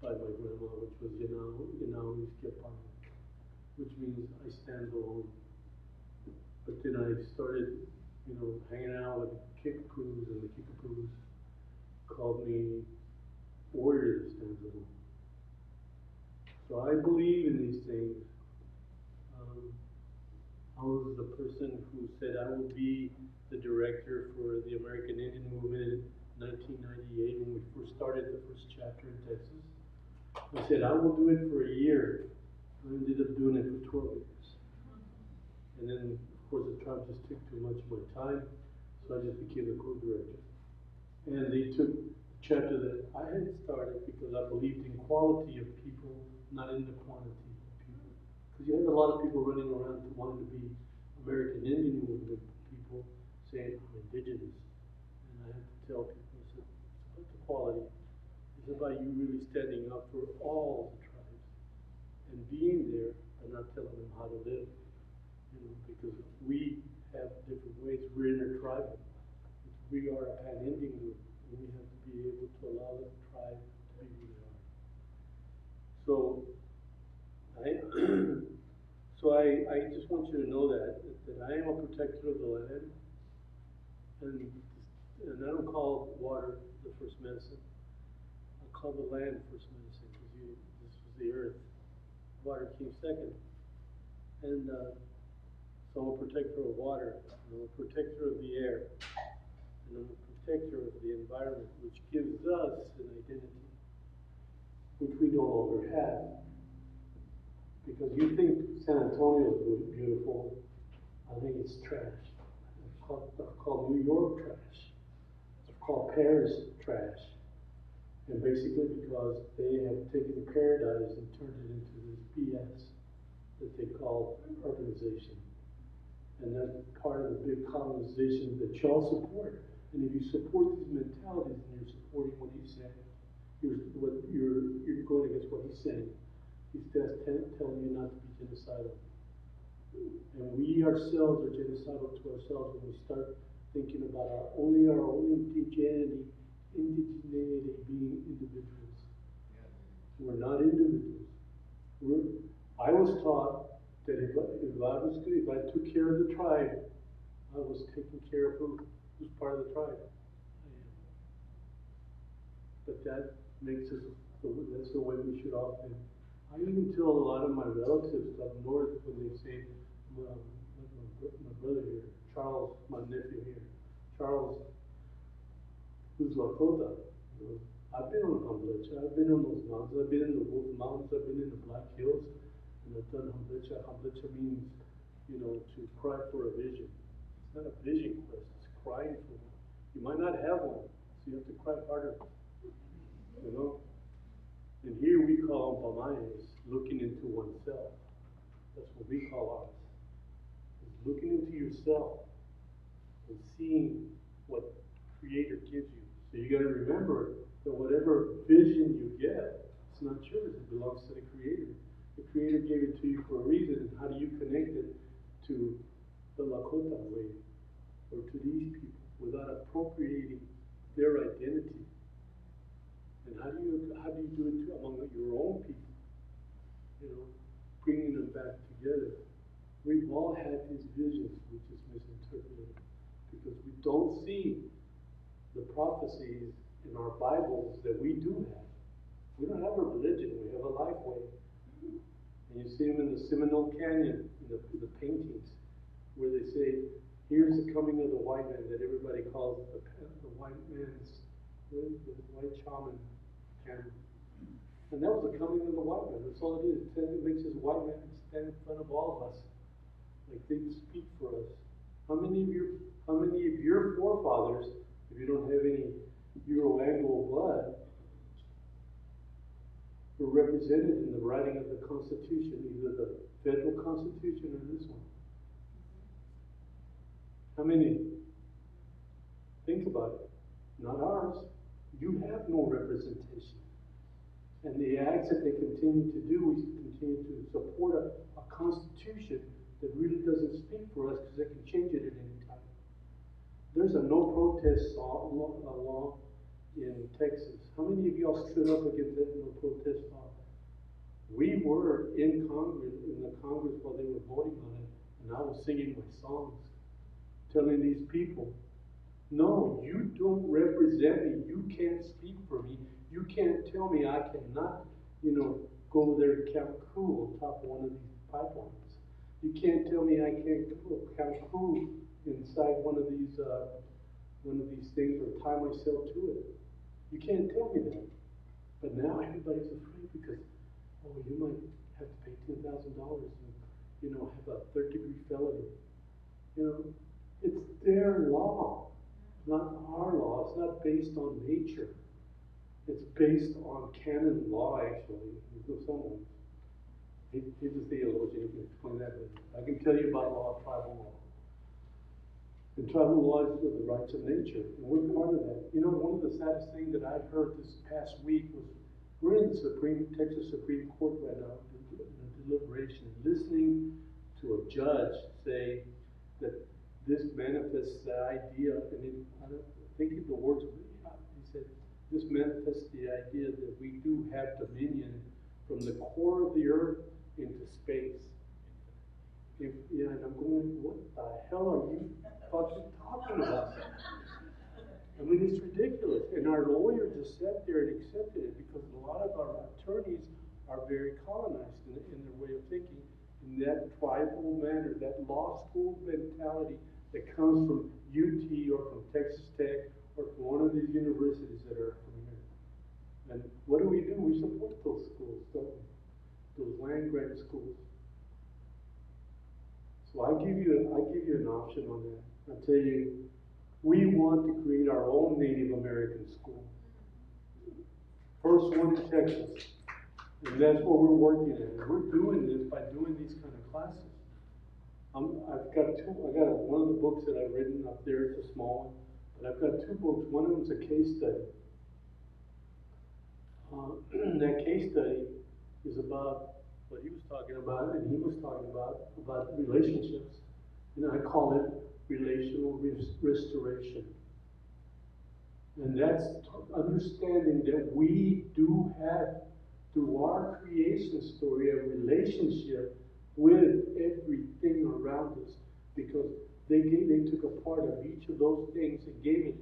by my grandma, which was Yanawi Skepani, which means I stand alone. But then I started, hanging out with the Kickapoos, and the Kickapoos called me warrior that stands alone. So I believe in these things. I was the person who said I will be the director for the American Indian Movement in 1998 when we first started the first chapter in Texas. I said I will do it for a year. I ended up doing it for 12 years. And then, of course, the tribe just took too much of my time, so I just became the co-director. And they took the chapter that I had started because I believed in quality of people, not in the quantity of people. Because you have a lot of people running around wanting to be American Indian Movement people saying, I'm indigenous. And I have to tell people, it's about the quality. It's about you really standing up for all the tribes and being there and not telling them how to live. Because we have different ways. We're intertribal. We are a pan-Indian group, and we have to be able to allow the tribe to be who they are. So I just want you to know that I am a protector of the land, and I don't call water the first medicine. I call the land first medicine because this was the earth. Water came second, and so I'm a protector of water. I'm a protector of the air, and I'm a protector of the environment, which gives us an identity, which we no longer have. Because you think San Antonio is beautiful, I think it's trash. I've called New York trash. I've called Paris trash. And basically because they have taken paradise and turned it into this BS that they call urbanization. And that's part of the big colonization that y'all support. And if you support these mentalities and you're supporting what he's saying, you're going against what he's saying. He starts telling you not to be genocidal. And we ourselves are genocidal to ourselves when we start thinking about our own indigeneity being individuals. We're not individuals. I was taught that if I took care of the tribe, I was taking care of who's part of the tribe. But that makes us, that's the way we should all think. I even tell a lot of my relatives up north when they say, my brother here, Charles, my nephew here, Charles, who's Lakota. I've been on Hamblecha, I've been on those mountains, I've been in the Wolf Mountains, I've been in the Black Hills, and I've done Hamblecha. Hamblecha means, to cry for a vision. It's not a vision quest, it's crying for one. You might not have one, so you have to cry harder. And here we call them pamayas, looking into oneself. That's what we call ours. It's looking into yourself and seeing what Creator gives you. So you got to remember that whatever vision you get, it's not yours, it belongs to the Creator. The Creator gave it to you for a reason, and how do you connect it to the Lakota way, or to these people, without appropriating their identity? And how do you do it among your own people? Bringing them back together. We've all had these visions which is misinterpreted because we don't see the prophecies in our Bibles that we do have. We don't have a religion, we have a life way. And you see them in the Seminole Canyon, in the paintings, where they say, here's the coming of the white man that everybody calls the white man's, the white shaman camel. And that was the coming of the white man. That's all it is. It makes this white man stand in front of all of us, like they speak for us. How many of your forefathers, if you don't have any Euro-Anglo blood, were represented in the writing of the Constitution, either the federal Constitution or this one? How many? Think about it. Not ours. You have no representation. And the acts that they continue to do, we continue to support a constitution that really doesn't speak for us because they can change it at any time. There's a no protest law in Texas. How many of y'all stood up against that no protest law? We were in the Congress while they were voting on it, and I was singing my songs, telling these people, no, you don't represent me. You can't speak for me. You can't tell me I cannot, go there to Camp Cool on top of one of these pipelines. You can't tell me I can't go Camp Cool inside one of these things or tie myself to it. You can't tell me that. But now everybody's afraid because, you might have to pay $10,000 and, have a third-degree felony. It's their law. It's not our law. It's not based on nature. It's based on canon law, actually. Someone, he's a theologian, he can explain that better. I can tell you about tribal law. And tribal law is the rights of nature, and we're part of that. One of the saddest things that I heard this past week was, we're in the Texas Supreme Court right now, in a deliberation, listening to a judge say that this manifests the idea, and I don't think the words, he said, this manifests the idea that we do have dominion from the core of the earth into space. And I'm going, what the hell are you fucking talking about? I mean, it's ridiculous. And our lawyer just sat there and accepted it because a lot of our attorneys are very colonized in their way of thinking, in that tribal manner, that law school mentality that comes from UT or from Texas Tech or from one of these universities that are from here. And what do? We support those schools, don't we? Those land grant schools. So I give you an option on that. I tell you, we want to create our own Native American school. First one in Texas. And that's what we're working at. And we're doing this by doing these kind of classes. I've got one of the books that I've written up there, it's a small one, but I've got two books. One of them's a case study. That case study is about what he was talking about, and he was talking about relationships. And I call it relational restoration. And that's understanding that we do have, through our creation story, a relationship with everything around us, because they took a part of each of those things and gave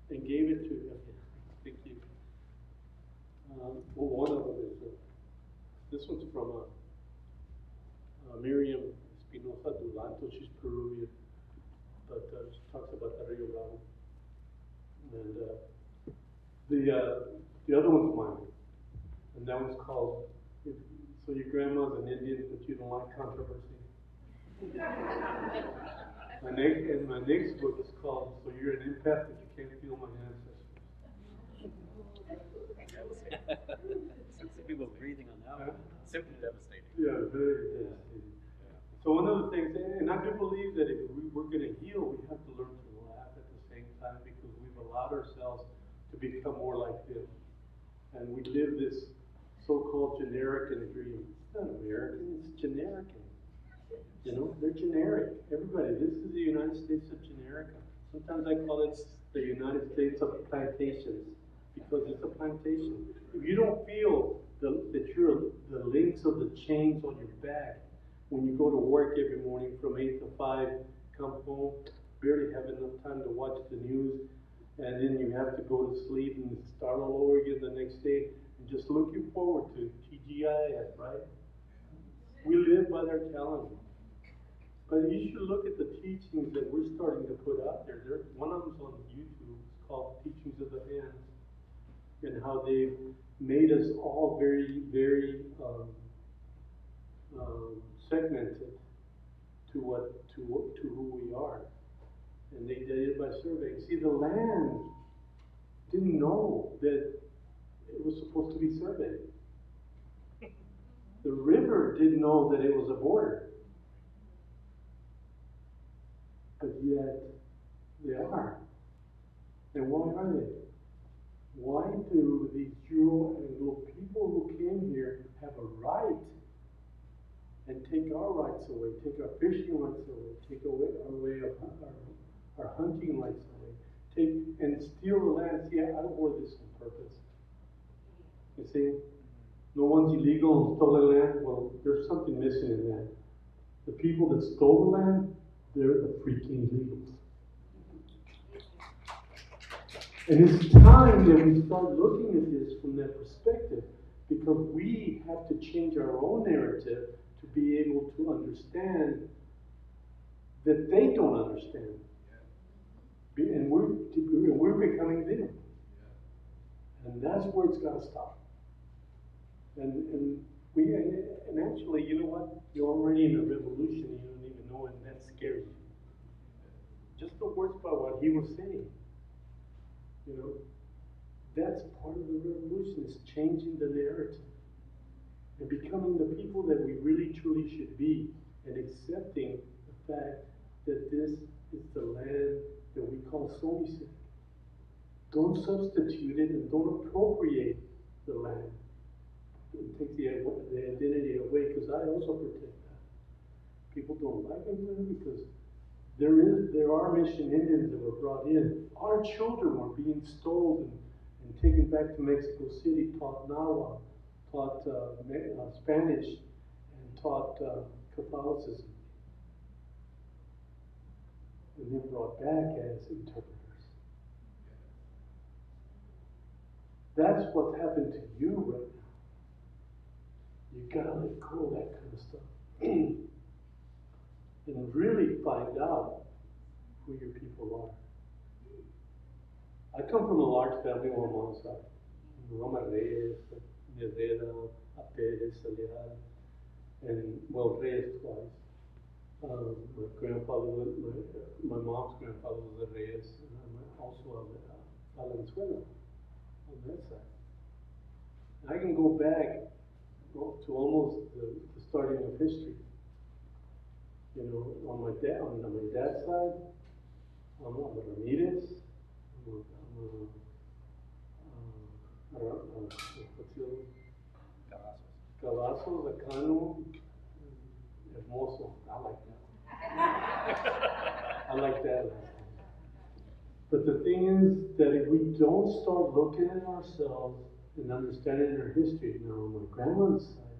it to them. Thank you. Well, one of them is this one's from Miriam Espinosa Dulanto. She's Peruvian, but she talks about the Rio Bravo. And the other one's mine, and that one's called, so your grandma's an Indian, but you don't like controversy. My next book is called, so you're an empath, but you can't feel my ancestors. Some people breathing on that one. Simply devastating. Yeah, very devastating. So one of the things, and I do believe that if we're going to heal, we have to learn to laugh at the same time, because we've allowed ourselves to become more like them. And we live this so-called Generican dream. It's not American, it's Generican. You know, they're generic. Everybody, this is the United States of Generica. Sometimes I call it the United States of plantations, because it's a plantation. If you don't feel that you're the links of the chains on your back when you go to work every morning from 8 to 5, come home, barely have enough time to watch the news, and then you have to go to sleep and start all over again the next day, and just looking forward to TGIF, right? We live by their calendar. But you should look at the teachings that we're starting to put out there. One of them's on YouTube. It's called Teachings of the Hands, and how they've made us all very, very segmented to who we are. And they did it by surveying. See, the land didn't know that it was supposed to be surveyed. The river didn't know that it was a border. But yet, they are. And why are they? Why do these Euro-Anglo people who came here have a right and take our rights away, take our fishing rights away, take away our hunting rights away, and steal the land? See, I wore this on purpose. You see? No one's illegal and stolen land. Well, there's something missing in that. The people that stole the land, they're the freaking illegals. And it's time that we start looking at this from that perspective, because we have to change our own narrative to be able to understand that they don't understand. And we're becoming them. And that's where it's got to stop. And actually, you know what? You're already in a revolution, you don't even know, and that scares you. Just the words about what he was saying. You know, that's part of the revolution, is changing the narrative and becoming the people that we really truly should be, and accepting the fact that this is the land that we call Somisek. Don't substitute it and don't appropriate the land. Don't take the identity away, because I also protect that. People don't like it because there are mission Indians that were brought in. Our children were being stolen and taken back to Mexico City, taught Nahuatl, taught Spanish, and taught Catholicism, and then brought back as interpreters. That's what's happened to you right now. You gotta let go of that kind of stuff. And really find out who your people are. I come from a large family on one side. Mama Reyes, Herrera, Pérez, Leal, and well, Reyes twice. My grandfather, my mom's grandfather was a Reyes, and also a Valenzuela on that side. I can go back to almost the starting of history. You know, on my dad's side, I'm a Ramirez, what's the other? Cavazos. Paso de Cano, hermoso. I like that. I like that. But the thing is that if we don't start looking at ourselves and understanding our history, now on my grandmother's side,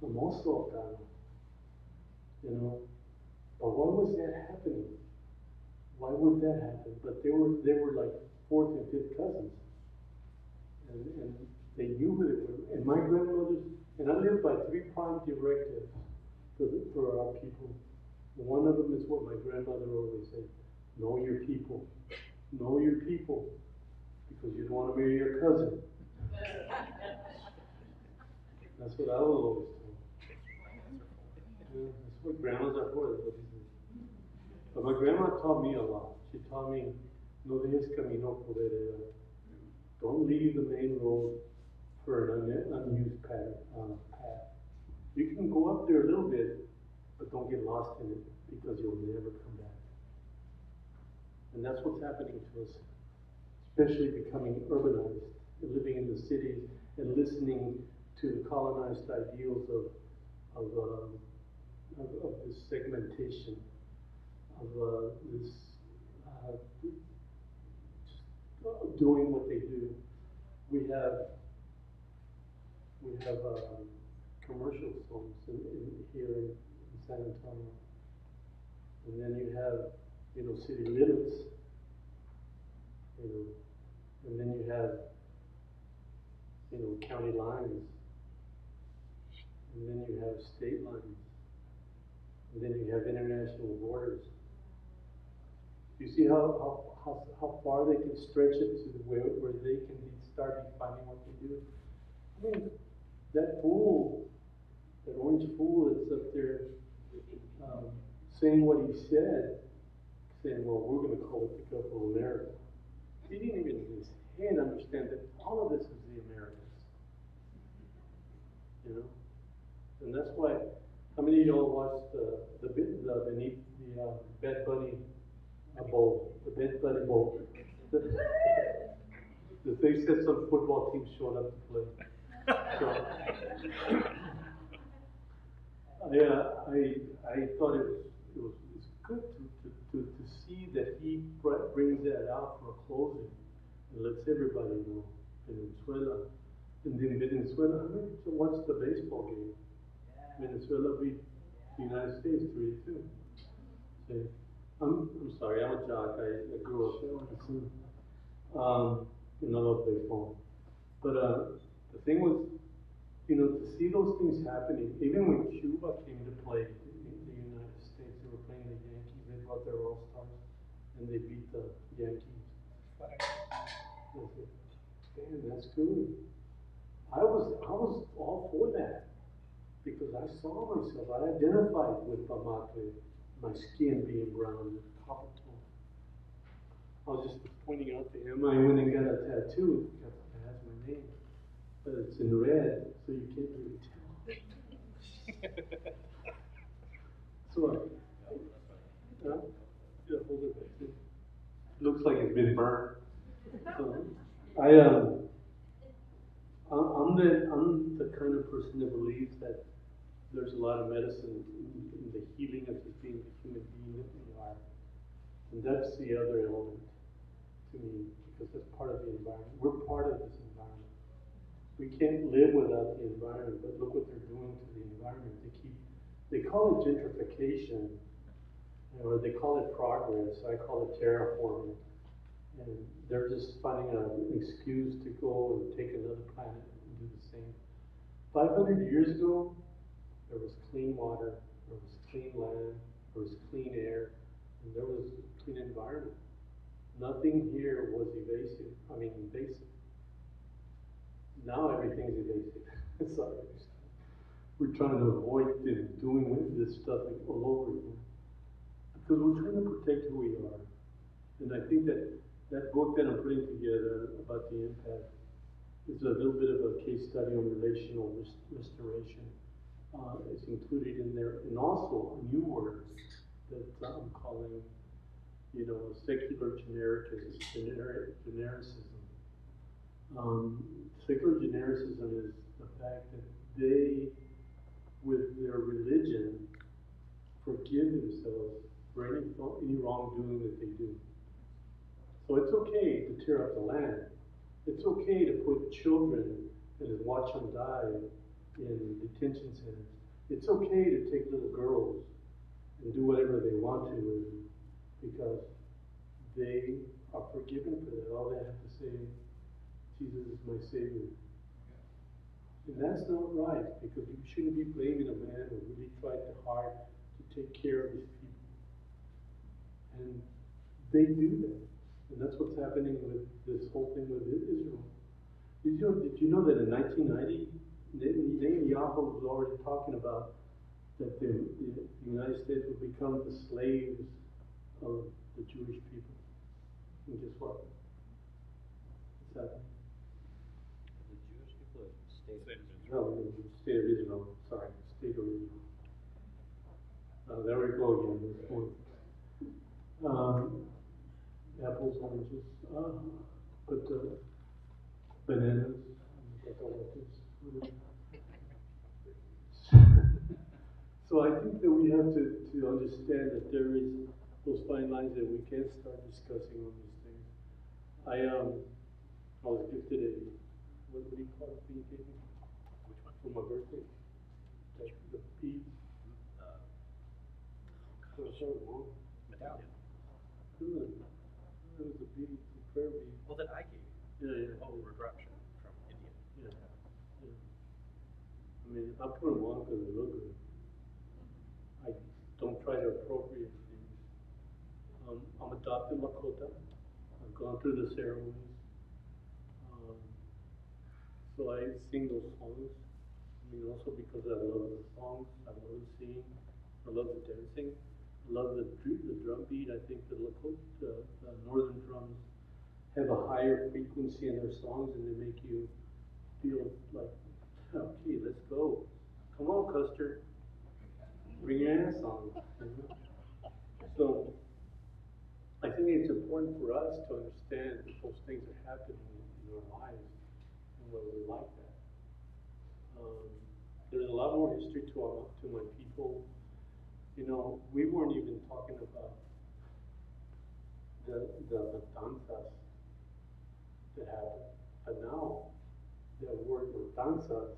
I'm also a Cano, you know. But why was that happening? Why would that happen? But they were like fourth and fifth cousins. And they knew who they were. And my grandmother's, and I live by 3 prime directives for our people. One of them is what my grandmother always said: know your people. Know your people. Because you don't want to marry your cousin. That's what I was always told. Yeah, that's what grandmas are for. But my grandma taught me a lot. She taught me, no dejes camino por vereda. Don't leave the main road for an unused path. You can go up there a little bit, but don't get lost in it, because you'll never come back. And that's what's happening to us, especially becoming urbanized, and living in the cities, and listening to the colonized ideals of this segmentation, of this doing what they do. We have commercial zones here in San Antonio, and then you have, you know, city limits, you know, and then you have, you know, county lines, and then you have state lines, and then you have international borders. You see how far they can stretch it to where they can start defining what they do? I mean, that fool, that orange fool that's up there saying what he said, saying, well, we're going to call it the Gulf of America. He didn't even in his head understand that all of this is the Americas. You know? And that's why, how many of y'all watched the Bed Bunny Bowl? The Bed Bunny Bowl. They said some football team showed up to play. So, I thought it's good to see that he brings that out for a closing and lets everybody know. Venezuela, and then Venezuela, I went to watch the baseball game. Venezuela beat the United States 3-2. So, I'm sorry, I'm a jock. I grew up there. And I love baseball. But the thing was, you know, to see those things happening, even when Cuba came to play in the United States, they were playing the Yankees. They brought their all-stars, and they beat the Yankees. I said, damn, that's good. I was all for that, because I saw myself. I identified with Bamako, my skin being brown, the copper tone. I was just pointing out to him. I went and got a tattoo because it has my name, but it's in red, so you can't really tell. So yeah, hold it back there. Looks like it's been burned. So I'm the kind of person that believes that there's a lot of medicine in the healing of just being the human being that we are, and that's the other element to me, because that's part of the environment. We're part of this environment. We can't live without the environment, but look what they're doing to the environment. They call it gentrification, or they call it progress. I call it terraforming. And they're just finding an excuse to go and take another planet and do the same. 500 years ago, there was clean water, there was clean land, there was clean air, and there was a clean environment. Nothing here was invasive. Now everything's invasive. Sorry. We're trying to avoid doing this stuff all over again, because we're trying to protect who we are. And I think that book that I'm putting together about the impact is a little bit of a case study on relational restoration. It's included in there, and also a new word that I'm calling, you know, secular genericism. Secular genericism is the fact that they with their religion, forgive themselves for any wrongdoing that they do. So it's okay to tear up the land. It's okay to put children and watch them die in detention centers. It's okay to take little girls and do whatever they want to with them because they are forgiven for that. All they have to say, Jesus is my Savior. And that's not right because you shouldn't be blaming a man who really tried hard to take care of his people. And they do that. And that's what's happening with this whole thing with Israel. Did you know that in 1990, Netanyahu was already talking about that the United States would become the slaves of the Jewish people? And guess what? What's happening? The Jewish people or the state of Israel? No, the state of Israel. Sorry, state of Israel. There we go again. This point. Apples, oranges, but bananas, So I think that we have to understand that there is those fine lines that we can start discussing on these things. I was gifted a, what do you call it, bead baby? Which one? For my birthday. The beads. Medallion. Good. It was a bead, a prayer bead. Well, that I gave you. Yeah. Oh, Rudraksha from India. Yeah. I mean, I put them on because they look good. I don't try to appropriate things. I'm adopted Lakota. I've gone through the ceremonies. So I sing those songs. I mean, also because I love the songs, I love the singing, I love the dancing, I love the drum beat. I think the Lakota, the northern drums have a higher frequency in their songs and they make you feel like, okay, let's go. Come on, Custer. Bring your ass on. So I think it's important for us to understand that those things are happening in our lives and whether we like that. There's a lot more history to my people. You know, we weren't even talking about the matanzas that happened. But now, the word matanzas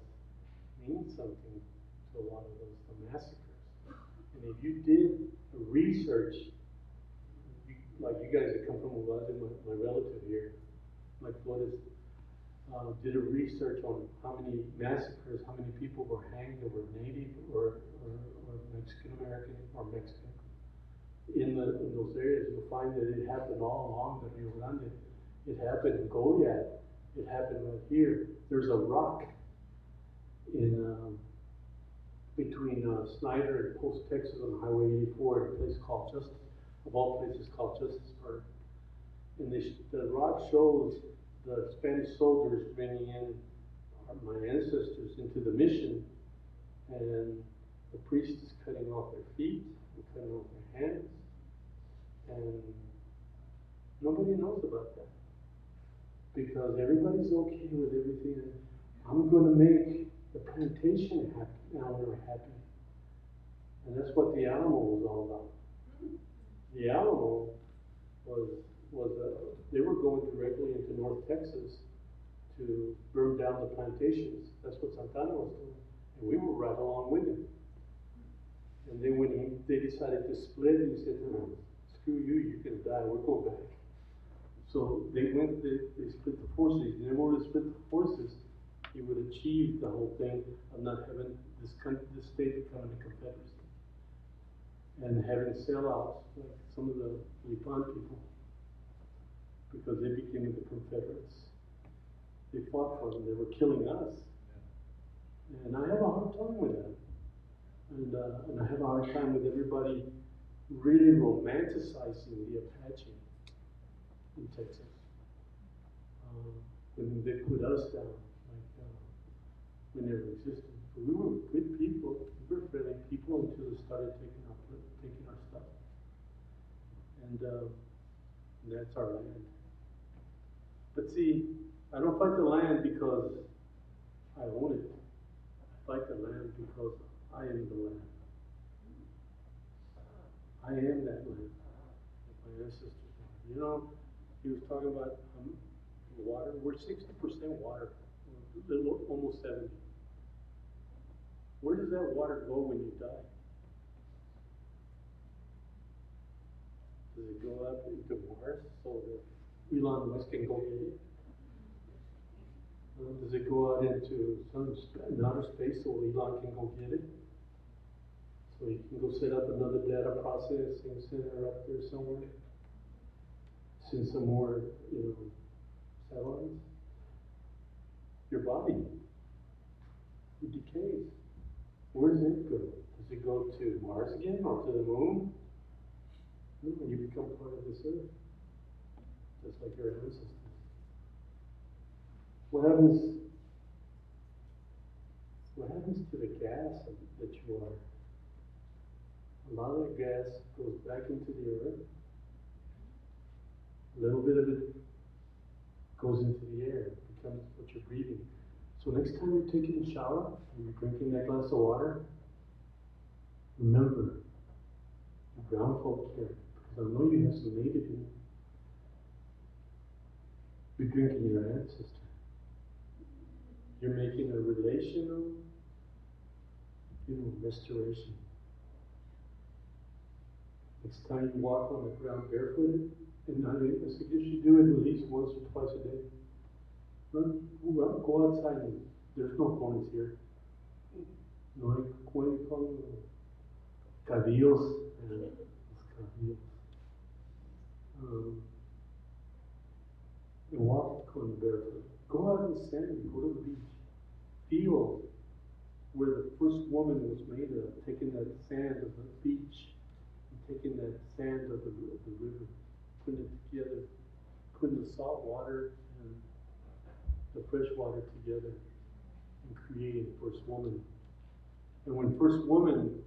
means something to a lot of us, the massacres. And if you did research, like you guys that come from Uvalde, my relative here, Mike Flores, did a research on how many massacres, how many people were hanged that were Native or Mexican American or Mexican in those areas. You'll find that it happened all along the Rio Grande. It happened in Goliad. It happened right here. There's a rock in between Snyder and Post, Texas on Highway 84 in a place called of all places called Justicebird. And the rock shows the Spanish soldiers bringing in my ancestors into the mission, and the priest is cutting off their feet and cutting off their hands, and nobody knows about that because everybody's okay with everything. I'm going to make the plantation owner happy, and that's what the Alamo was all about. The Alamo was they were going directly into North Texas to burn down the plantations. That's what Santana was doing, and we were right along with him. And then when they decided to split, he said, "No, screw you, you're gonna die. We're going back." So they split the forces. And in order to split the forces, he would achieve the whole thing of not having this state becoming a confederacy and having sellouts like some of the Lipan people, because they became the Confederates. They fought for them. They were killing us. And I have a hard time with that. And I have a hard time with everybody really romanticizing the Apache in Texas. When they put us down, like we never existed. But we were good people. We were friendly people until they started taking our stuff. And that's our land. But see, I don't fight the land because I own it. I fight the land because I am the land. I am that land. My ancestors. You know, he was talking about water. We're 60% water, a little, almost 70. Where does that water go when you die? Does it go up into Mars so that Elon Musk can go get it? Does it go out into outer space so Elon can go get it? So he can go set up another data processing center up there somewhere? Send some more, satellites? Your body, it decays. Where does it go? Does it go to Mars again or to the moon? No, you become part of this earth, just like your ancestors. What happens to the gas that you are? A lot of that gas goes back into the earth. A little bit of it goes into the air, becomes what you're breathing. So next time you're taking a shower, and you're drinking that glass of water, remember, the brown folk here, because I know you have some native in you. You're drinking your ancestor. You're making a relational, restoration. Next time you walk on the ground barefooted, and I suggest you do it at least once or twice a day. Go outside. And there's no phones here. No, what do you call them? Cabillos. Cabillos. And walk on the barefoot. Go out in the sand. Go to the beach. Feel where the first woman was made of, taking that sand of the beach, and taking that sand of the river, putting it together, putting the salt water and the fresh water together, and creating first woman. And when first woman,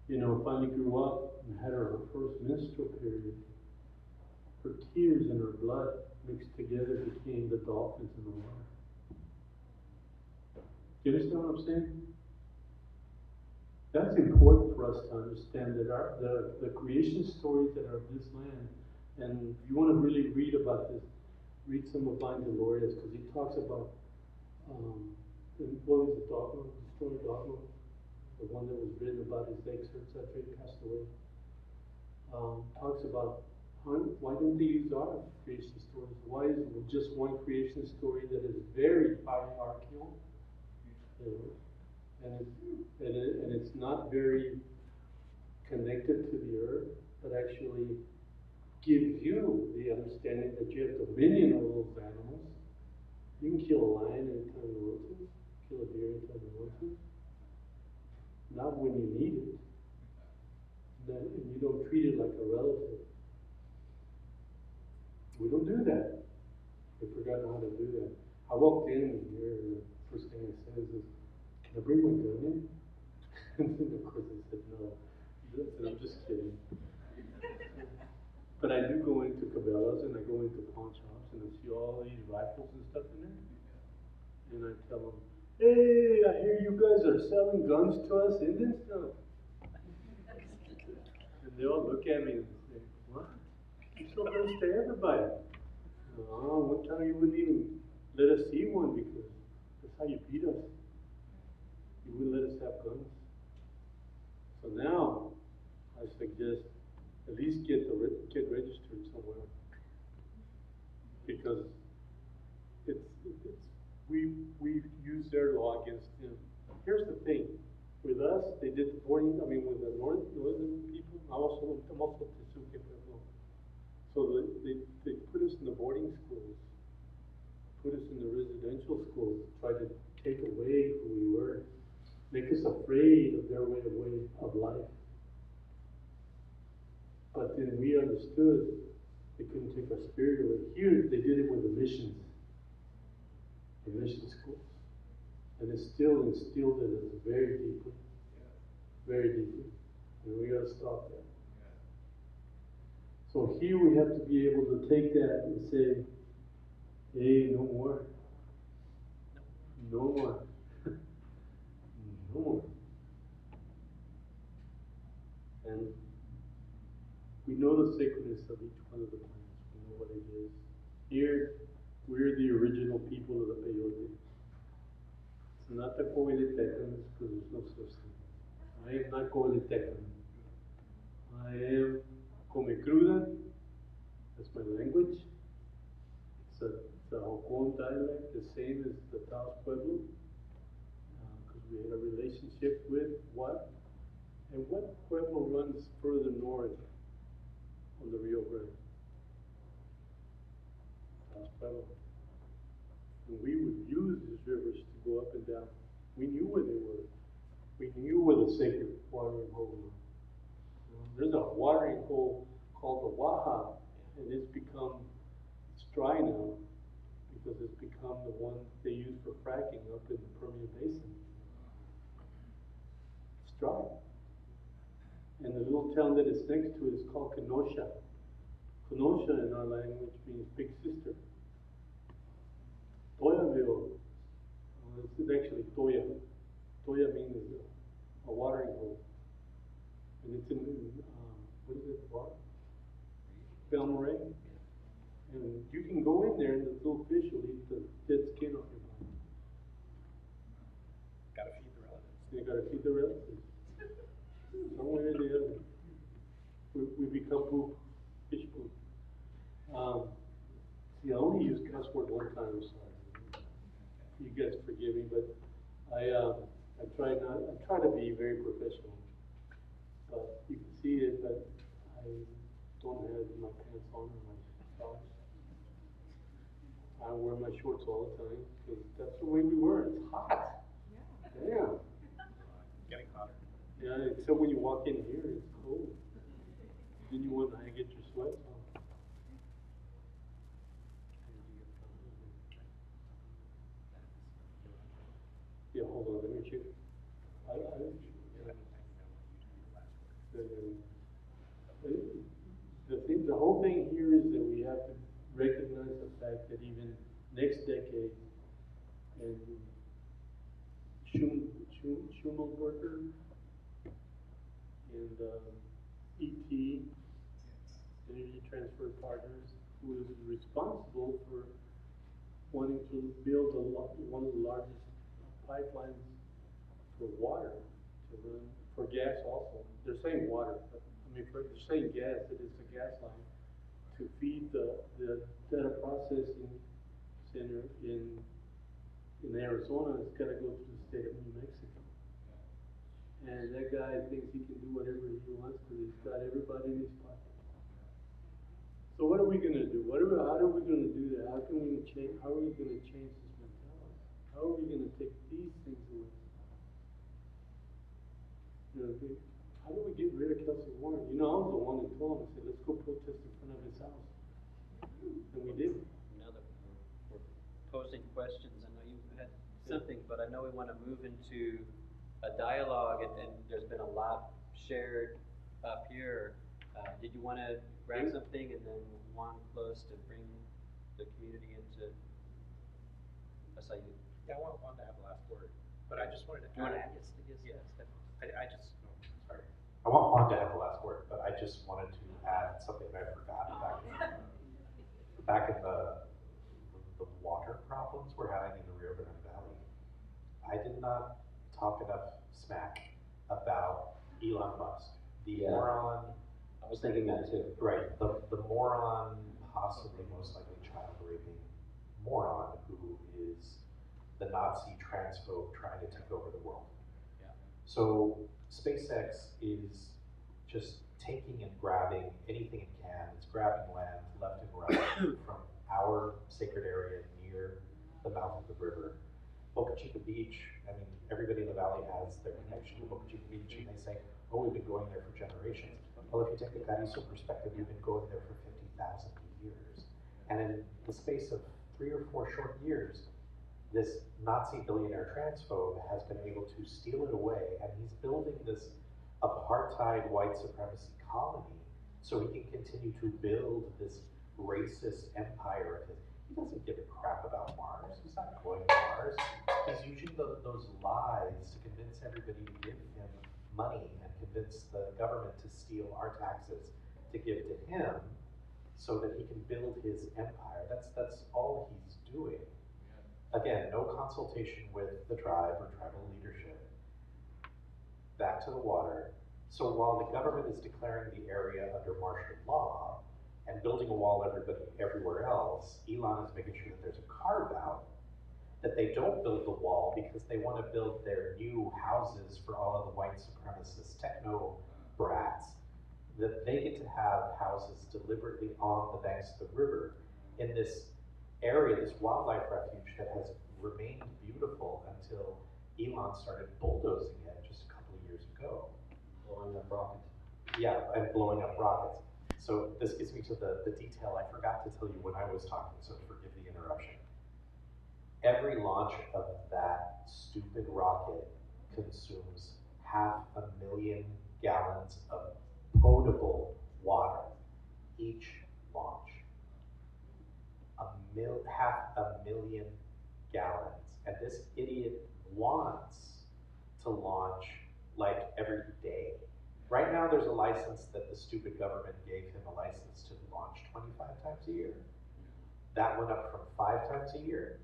finally grew up and had her first menstrual period, her tears and her blood mixed together became the dolphins in the water. Do you understand what I'm saying? That's important for us to understand that the creation stories that are of this land, and if you want to really read about this, read some of Vine Deloria's, because he talks about, what is it, Dogma? The story Dogma? The one that was written about his excerpts after he passed away. Talks about why don't they use our creation stories? Why is it just one creation story that is very hierarchical? And it's not very connected to the earth, but actually gives you the understanding that you have dominion over those animals. You can kill a lion anytime you want to, kill a deer anytime you want to. Not when you need it. And you don't treat it like a relative. We don't do that. We've forgotten how to do that. I walked in here, and the first thing I said is, "Can I bring my gun in?" And then of course I said no. I said, "I'm just kidding." But I do go into Cabela's and I go into pawn shops and I see all these rifles and stuff in there. And I tell them, "Hey, I hear you guys are selling guns to us Indian stuff." And they all look at me and say, "What? You sell guns to everybody?" "Oh, one time you wouldn't even let us see one because that's how you beat us. You wouldn't let us have guns." So now I suggest at least get registered somewhere, because we use their law against them. Here's the thing, with us they did the boarding. With the northern people, I'm also Tesuque Pueblo. So they put us in the boarding schools, put us in the residential schools, try to take away who we were, make us afraid of their way of life. But then we understood they couldn't take our spirit away. Here, they did it with the missions, the mission schools. And it's still instilled in us very deeply, very deeply. And we gotta stop that. So here we have to be able to take that and say, "Hey, no more. No more. No more. know the sacredness of each one of the plants. We know what it is. Here, we're the original people of the peyote. It's not the Coelitecan, because there's no such thing. I am not Coelitecan. I am Comecrudo. That's my language. It's a Hocon dialect, the same as the Taos Pueblo, because we had a relationship with what? And what pueblo runs further north on the Rio Grande? Taos Pueblo. And we would use these rivers to go up and down. We knew where they were. We knew where the sacred watering hole was. There's a watering hole called the Waha, and it's dry now because it's become the one they use for fracking up in the Permian Basin. It's dry. And the little town that is next to it is called Kenosha. Kenosha in our language means big sister. Toyaville, this is actually Toya. Toya means a watering hole. And it's in, what is it, bar? Belmarais. And you can go in there and the little fish will eat the dead skin off your body. Gotta feed the relatives. You gotta feed the relatives. One way or the other. We become poop, fish poop. See, I only used cuss word one time, I'm sorry. You guys forgive me, but I try to be very professional. But you can see it, but I don't have my pants on or my socks. I wear my shorts all the time, because that's the way we were. It's hot. Yeah. Damn. Getting hotter. Yeah, except when you walk in here, it's cold. Then you wonder how you get your sweats on. Yeah, hold on, let me check. The whole thing here is that we have to recognize the fact that even next decade, and Schumelberger and ET, Energy Transfer Partners, who is responsible for wanting to build one of the largest pipelines for water to run, for gas also. They're saying water, but I mean, they're saying gas, it is a gas line to feed the data processing center in Arizona. It's got to go through the state of New Mexico. And that guy thinks he can do whatever he wants to. He's got everybody in his pocket. So what are we going to do? How are we going to do that? How are we going to change this mentality? How are we going to take these things away? You know, how do we get rid of Kelsey Warren? You know, I was the one who told him, I said, let's go protest in front of his house. And we did. Now that we're posing questions, I know you had something, but I know we want to move into a dialogue, and there's been a lot shared up here. Did you want to grab something and then Juan close to bring the community into a site? Yeah, I want Juan to have the last word, but I just wanted to add. Yes, definitely. I just, sorry. I want Juan to have the last word, but I just wanted to add something that I forgot back in the water problems we're having in the Rio Grande Valley. I did not talk enough smack about Elon Musk, the moron. I was thinking that too. Right, the moron, possibly most likely child raping moron who is the Nazi transphobe trying to take over the world. Yeah. So SpaceX is just taking and grabbing anything it can. It's grabbing land left and right from our sacred area near the mouth of the river. Boca Chica Beach, I mean, everybody in the valley has their connection to Boca Chica Beach, and they say, oh, we've been going there for generations. Well, if you take the Carrizo perspective, we've been going there for 50,000 years. And in the space of 3 or 4 short years, this Nazi billionaire transphobe has been able to steal it away, and he's building this apartheid white supremacy colony so he can continue to build this racist empire of his. He doesn't give a crap about Mars. He's not going to Mars. He's using those lies to convince everybody to give him money and convince the government to steal our taxes to give to him so that he can build his empire. That's all he's doing. Again, no consultation with the tribe or tribal leadership. Back to the water. So while the government is declaring the area under martial law and building a wall everywhere else, Elon is making sure that there's a carve out, that they don't build the wall because they want to build their new houses for all of the white supremacist techno brats, that they get to have houses deliberately on the banks of the river in this area, this wildlife refuge that has remained beautiful until Elon started bulldozing it just a couple of years ago. Blowing up rockets. Yeah, and blowing up rockets. So this gets me to the detail I forgot to tell you when I was talking, so forgive the interruption. Every launch of that stupid rocket consumes 500,000 gallons of potable water each launch. 500,000 gallons. And this idiot wants to launch like every day. Right now there's a license that the stupid government gave him a license to launch 25 times a year. That went up from 5 times a year.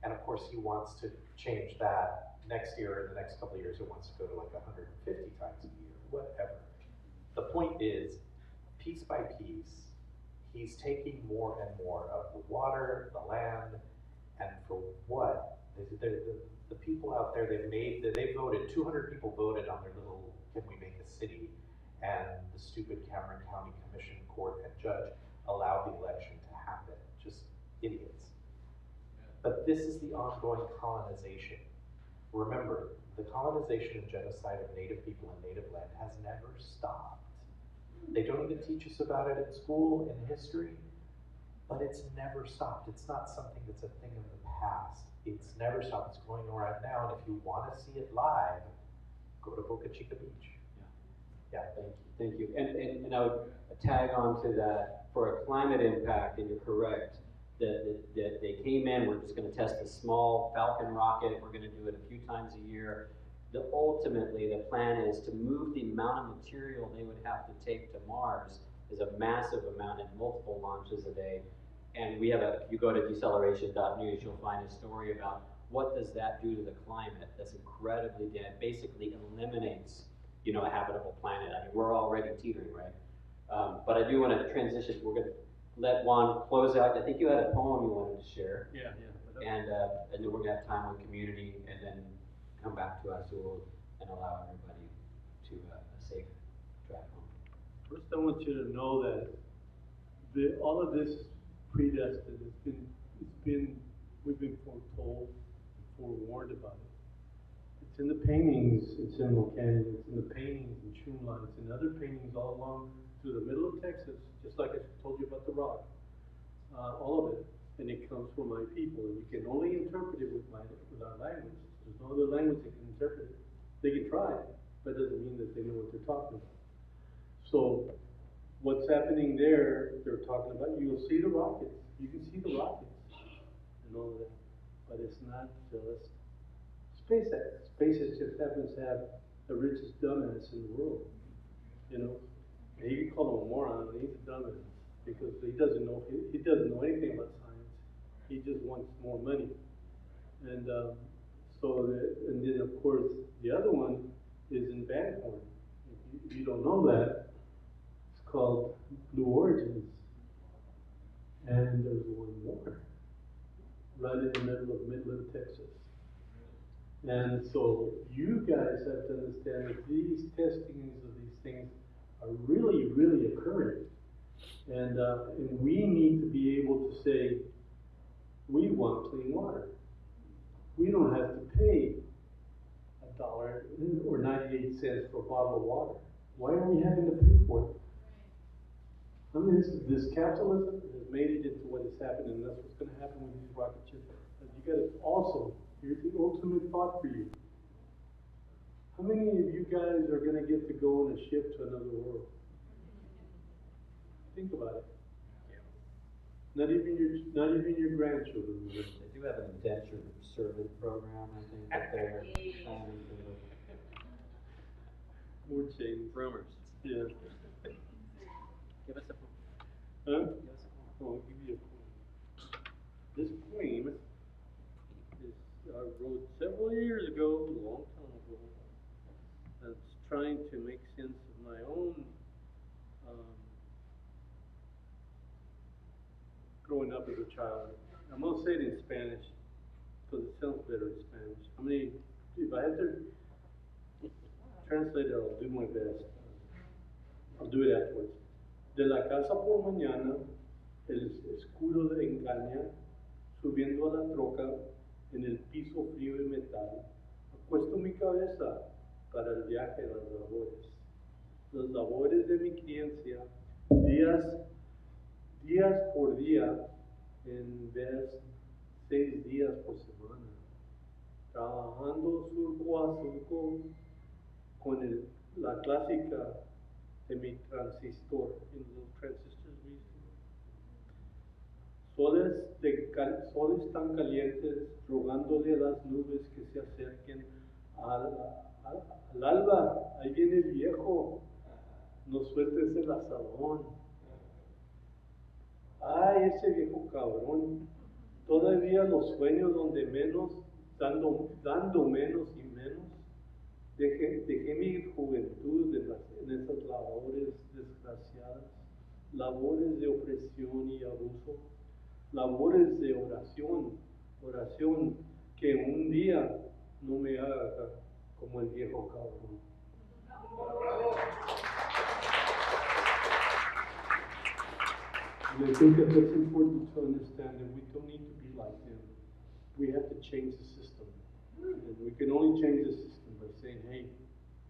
And of course he wants to change that next year, or in the next couple of years, it wants to go to like 150 times a year, whatever. The point is, piece by piece, he's taking more and more of the water, the land, and for what? The people out there, they voted, 200 people voted on their little, can we make a city? And the stupid Cameron County Commission Court and judge allowed the election to happen. Just idiots. But this is the ongoing colonization. Remember, the colonization and genocide of Native people and Native land has never stopped. They don't even teach us about it in school, in history, but it's never stopped. It's not something that's a thing of the past. It's never stopped. It's going on right now, and if you want to see it live, go to Boca Chica Beach. Yeah. Thank you. And I would tag on to that for a climate impact, and you're correct, that they came in, we're just going to test a small Falcon rocket, we're going to do it a few times a year. Ultimately, the plan is to move the amount of material they would have to take to Mars is a massive amount in multiple launches a day. And we have you go to deceleration.news, you'll find a story about what does that do to the climate that's incredibly dead, basically eliminates, a habitable planet. I mean, we're already teetering, right? But I do want to transition. We're going to let Juan close out. I think you had a poem you wanted to share. Yeah. And then we're going to have time with community, and then come back to us and allow everybody to a safe drive home. First, I want you to know that all of this is predestined. We've been foretold, forewarned about it. It's in the paintings in Seminole Canyon. It's in the paintings in Chumla. It's in other paintings all along through the middle of Texas, just like I told you about the rock. All of it, and it comes from my people, and you can only interpret it with our language. There's no other language that can interpret it. They can try, but it doesn't mean that they know what they're talking about. So what's happening there, they're talking about, you'll see the rockets. You can see the rockets and all of that. But it's not just SpaceX. SpaceX just happens to have the richest dumbass in the world. And you can call him a moron, and he's a dumbass because he doesn't know anything about science. He just wants more money. And and then of course the other one is in Van Horn. If you don't know that, it's called Blue Origins. And there's one more, right in the middle of Midland, Texas. And so you guys have to understand that these testings of these things are really, really occurring. And we need to be able to say, we want clean water. We don't have to pay $1 or 98 cents for a bottle of water. Why are we having to pay for it? I mean, this capitalism has made it into what is happening, and that's what's going to happen with these rocket ships. But you got to also, here's the ultimate thought for you. How many of you guys are going to get to go on a ship to another world? Think about it. Not even your grandchildren. They do have an indentured servant program, I think, that they're planning to. More chains. Rumors. Yeah. Give us a poem. Huh? Give us a poem. Oh, I'll give you a poem. This poem is, I wrote several years ago, a long time ago. I was trying to make sense of my own growing up as a child. I'm gonna say it in Spanish because it sounds better in Spanish. If I have to translate it, I'll do my best. I'll do it afterwards. De la casa por mañana, el escudo de engaña, subiendo a la troca, en el piso frío y metal, acuesto mi cabeza para el viaje a las labores de mi creencia, días por día, en vez 6 días por semana, trabajando surco a surco con la clásica de mi transistor, en los transistors we used. Soles tan calientes, rogándole a las nubes que se acerquen al alba. Ahí viene el viejo, no sueltes el asadón. Ay, ese viejo cabrón. Todavía los sueños donde menos, dando menos y menos. Dejé mi juventud en esas labores desgraciadas, labores de opresión y abuso, labores de oración que un día no me haga como el viejo cabrón. And I think that that's important to understand that we don't need to be like them. We have to change the system. And we can only change the system by saying, hey,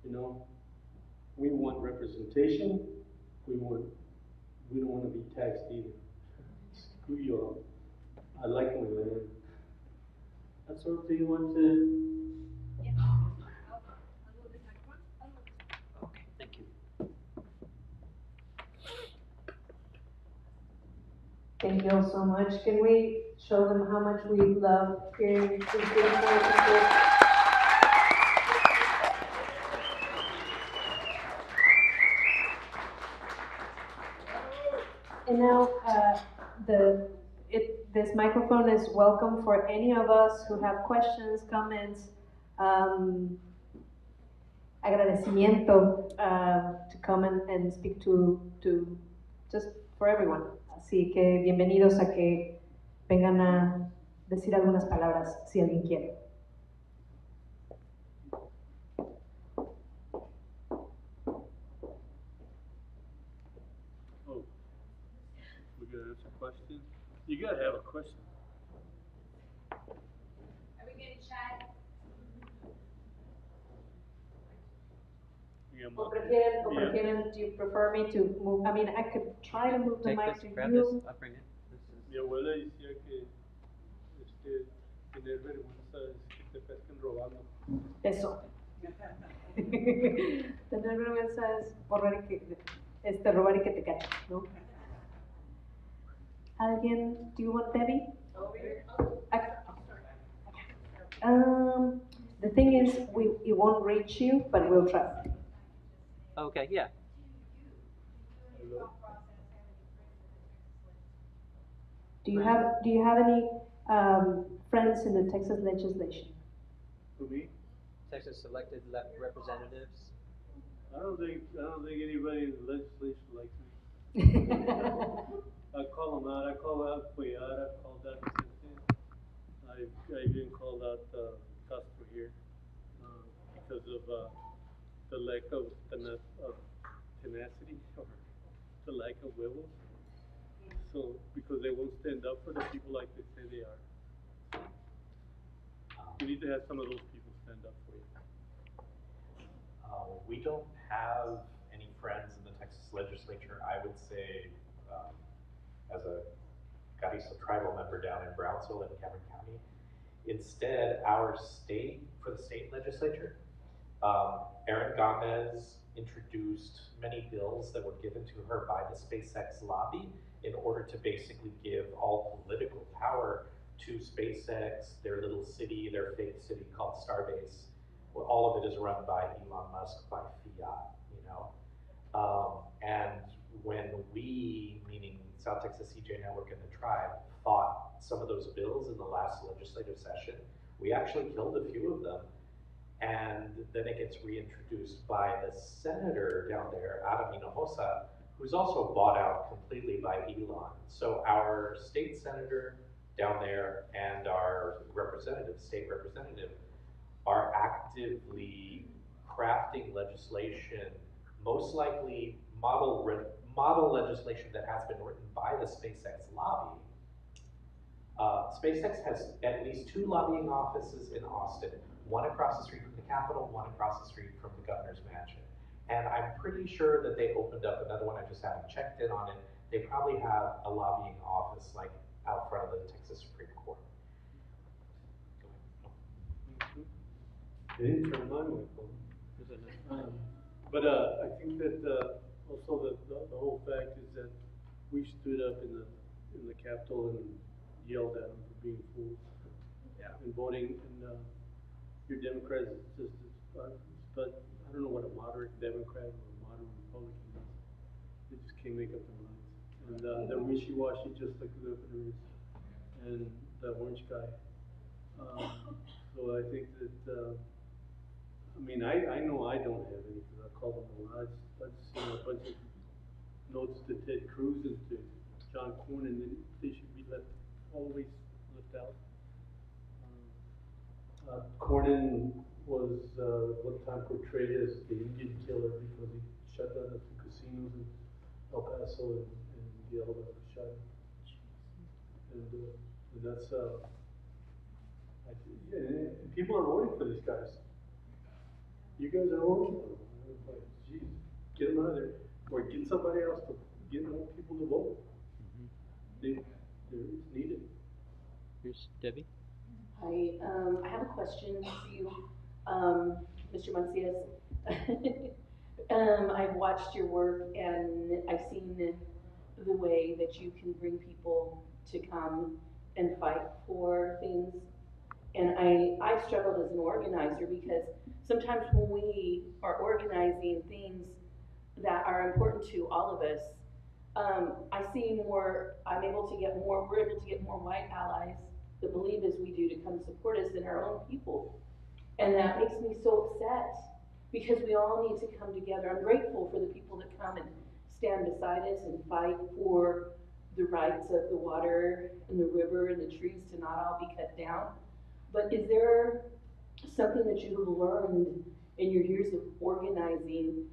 we want representation. We don't want to be taxed either. Screw you all. I like my land. That's all. Do you want to? Yeah. I'll move this microphone. Okay, thank you. Thank you all so much. Can we show them how much we love hearing these beautiful people? And now, this microphone is welcome for any of us who have questions, comments, agradecimiento to come and speak to just for everyone. Así que bienvenidos a que vengan a decir algunas palabras si alguien quiere. Oh, we're gonna answer questions. You gotta have a question. Are we getting shy? O prefieren, do you prefer me to move? I mean, I could try to move the Take mic this, to grab you. this, I'll bring it. Mi abuela decía que tener vergüenza es que te pesquen robando. Eso. Tener vergüenza es robar y que te cachen, ¿no? ¿Alguien? Do you want Debbie? Over here. The thing is, it won't reach you, but we'll try. Okay, yeah. Do you have any friends in the Texas legislation? For me, Texas elected representatives. I don't think anybody in the legislation likes me. I call them out. I call out Cuellar. I called out Vicente. I even called out Castro here because of the lack of tenacity or the lack of huevos. So because they won't stand up for the people like they say they are. You need to have some of those people stand up for you. We don't have any friends in the Texas legislature. I would say, as a Carrizo tribal member down in Brownsville in Cameron County, instead, our state, for the state legislature, Erin Gomez introduced many bills that were given to her by the SpaceX lobby in order to basically give all political power to SpaceX, their little city, their fake city called Starbase. Well, all of it is run by Elon Musk by fiat, And when we, meaning South Texas CJ Network and the tribe, fought some of those bills in the last legislative session, we actually killed a few of them. And then it gets reintroduced by the senator down there, Adam Hinojosa, who's also bought out completely by Elon. So our state senator down there and our representative, state representative, are actively crafting legislation, most likely model legislation that has been written by the SpaceX lobby. SpaceX has at least 2 lobbying offices in Austin, one across the street from the Capitol, one across the street from the governor's mansion. And I'm pretty sure that they opened up another one, I just haven't checked in on it. They probably have a lobbying office like out front of the Texas Supreme Court. They didn't turn my mic on. But I think that also the whole fact is that we stood up in the Capitol and yelled at them for being fools. Yeah. And voting, and your Democrats, but I don't know what a moderate Democrat or a moderate Republican is. They just can't make up their minds. And they're wishy-washy just like the governor is, and the orange guy. So I think that, I mean, I know I don't have any, because I call them a lot. I just seen a bunch of notes to Ted Cruz and to John Cornyn, and they should be always left out. Cornyn was one time portrayed as the Indian killer because he shut down the 2 casinos in El Paso and the elevator was shot. And that's, and people are voting for these guys. You guys are voting for them. It's like, geez, get them out of there. Or get somebody else to get more people to vote. It's needed. Here's Debbie. Hi, I have a question for you, Mr. Mancias. I've watched your work and I've seen the way that you can bring people to come and fight for things. And I've struggled as an organizer because sometimes when we are organizing things that are important to all of us, we're able to get more white allies that believe as we do to come support us in our own people. And that makes me so upset because we all need to come together. I'm grateful for the people that come and stand beside us and fight for the rights of the water and the river and the trees to not all be cut down. But is there something that you've learned in your years of organizing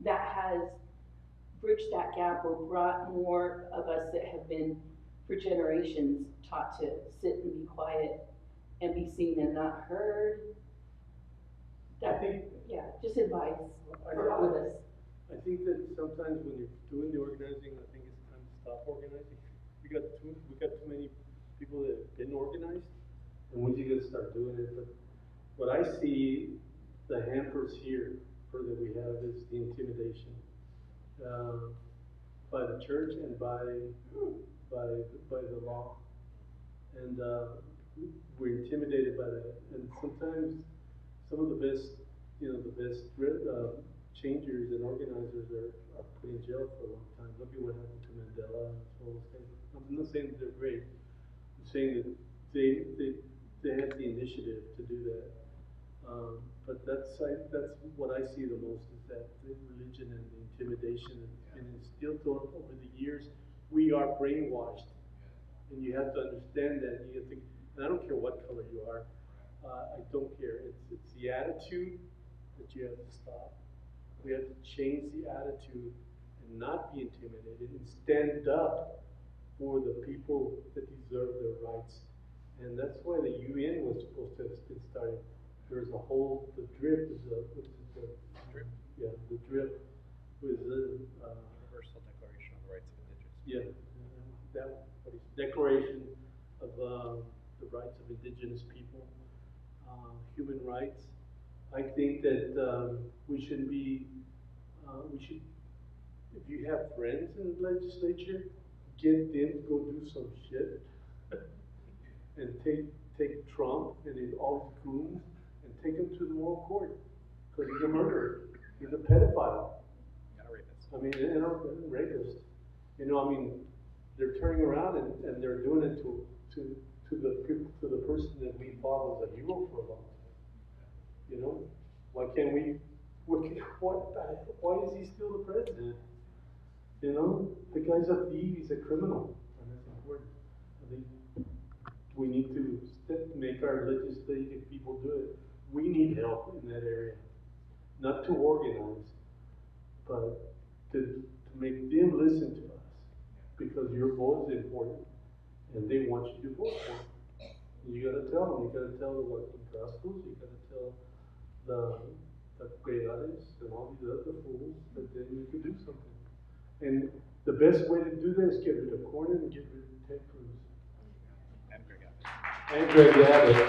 that has bridged that gap or brought more of us that have been for generations taught to sit and be quiet and be seen and not heard? I think, yeah, just advice for all of us. I think that sometimes when you're doing the organizing, I think it's time to stop organizing. We got too many people that have been organized, and we need to start doing it. But what I see, the hampers here that we have is the intimidation by the church and by the law, and we're intimidated by that. And sometimes some of the best changers and organizers are put in jail for a long time. Look at what happened to Mandela and all those things. I'm not saying that they're great. I'm saying that they had the initiative to do that. But that's what I see the most, is that the religion and the intimidation and instilled over the years. We are brainwashed, and you have to understand that. You have to, and I don't care what color you are. I don't care. It's the attitude that you have to stop. We have to change the attitude and not be intimidated and stand up for the people that deserve their rights. And that's why the UN was supposed to have been started. There's a whole, the DRIP is DRIP? Yeah, the DRIP was Universal Declaration of the Rights of Indigenous People. Declaration of the rights of indigenous people, human rights. I think that we should, if you have friends in the legislature, get them to go do some shit and take Trump and all his goons and take him to the moral court, because he's a murderer, he's a pedophile. And a rapist. I mean, and rapists. You know, I mean, they're turning around and they're doing it to the person that we thought was a hero for a long time. You know, why can't we? Why is he still the president? You know, the guy's a thief. He's a criminal, and that's important. I think we need to make our legislative people do it. We need help in that area, not to organize, but to make them listen to us, because your vote is important, and they want you to vote for them. You gotta tell them. You gotta tell the working class schools. You gotta tell the creators and all these other fools that they need to do something. And the best way to do that is get rid of Cornyn and get rid of Ted Cruz. And Greg Abbott.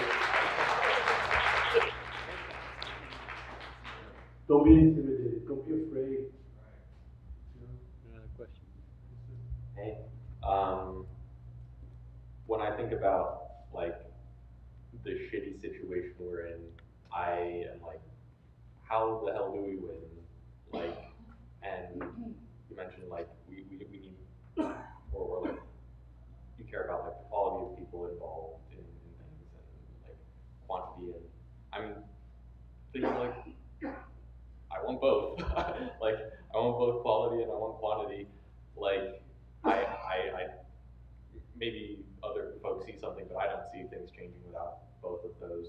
Don't be intimidated. Don't be afraid. Another question. Hey, when I think about like the shitty situation we're in, I am like, how the hell do we win? Like, and you mentioned like we need, or like you care about like the quality of people involved in things and like quantity, and I'm thinking like I want both. Like I want both quality and I want quantity. Like I maybe other folks see something, but I don't see things changing without both of those.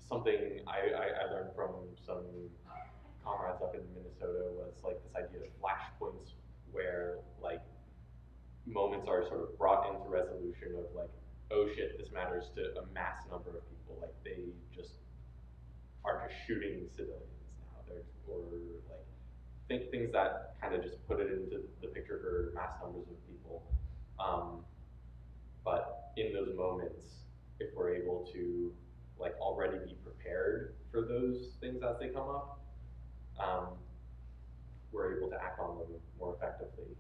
Something I learned from some comrades up in Minnesota was like this idea of flashpoints, where like moments are sort of brought into resolution of like, oh shit, this matters to a mass number of people. Like they just are just shooting civilians now. Or like things that kind of just put it into the picture for mass numbers of people. But in those moments, if we're able to like already be prepared for those things as they come up, we're able to act on them more effectively.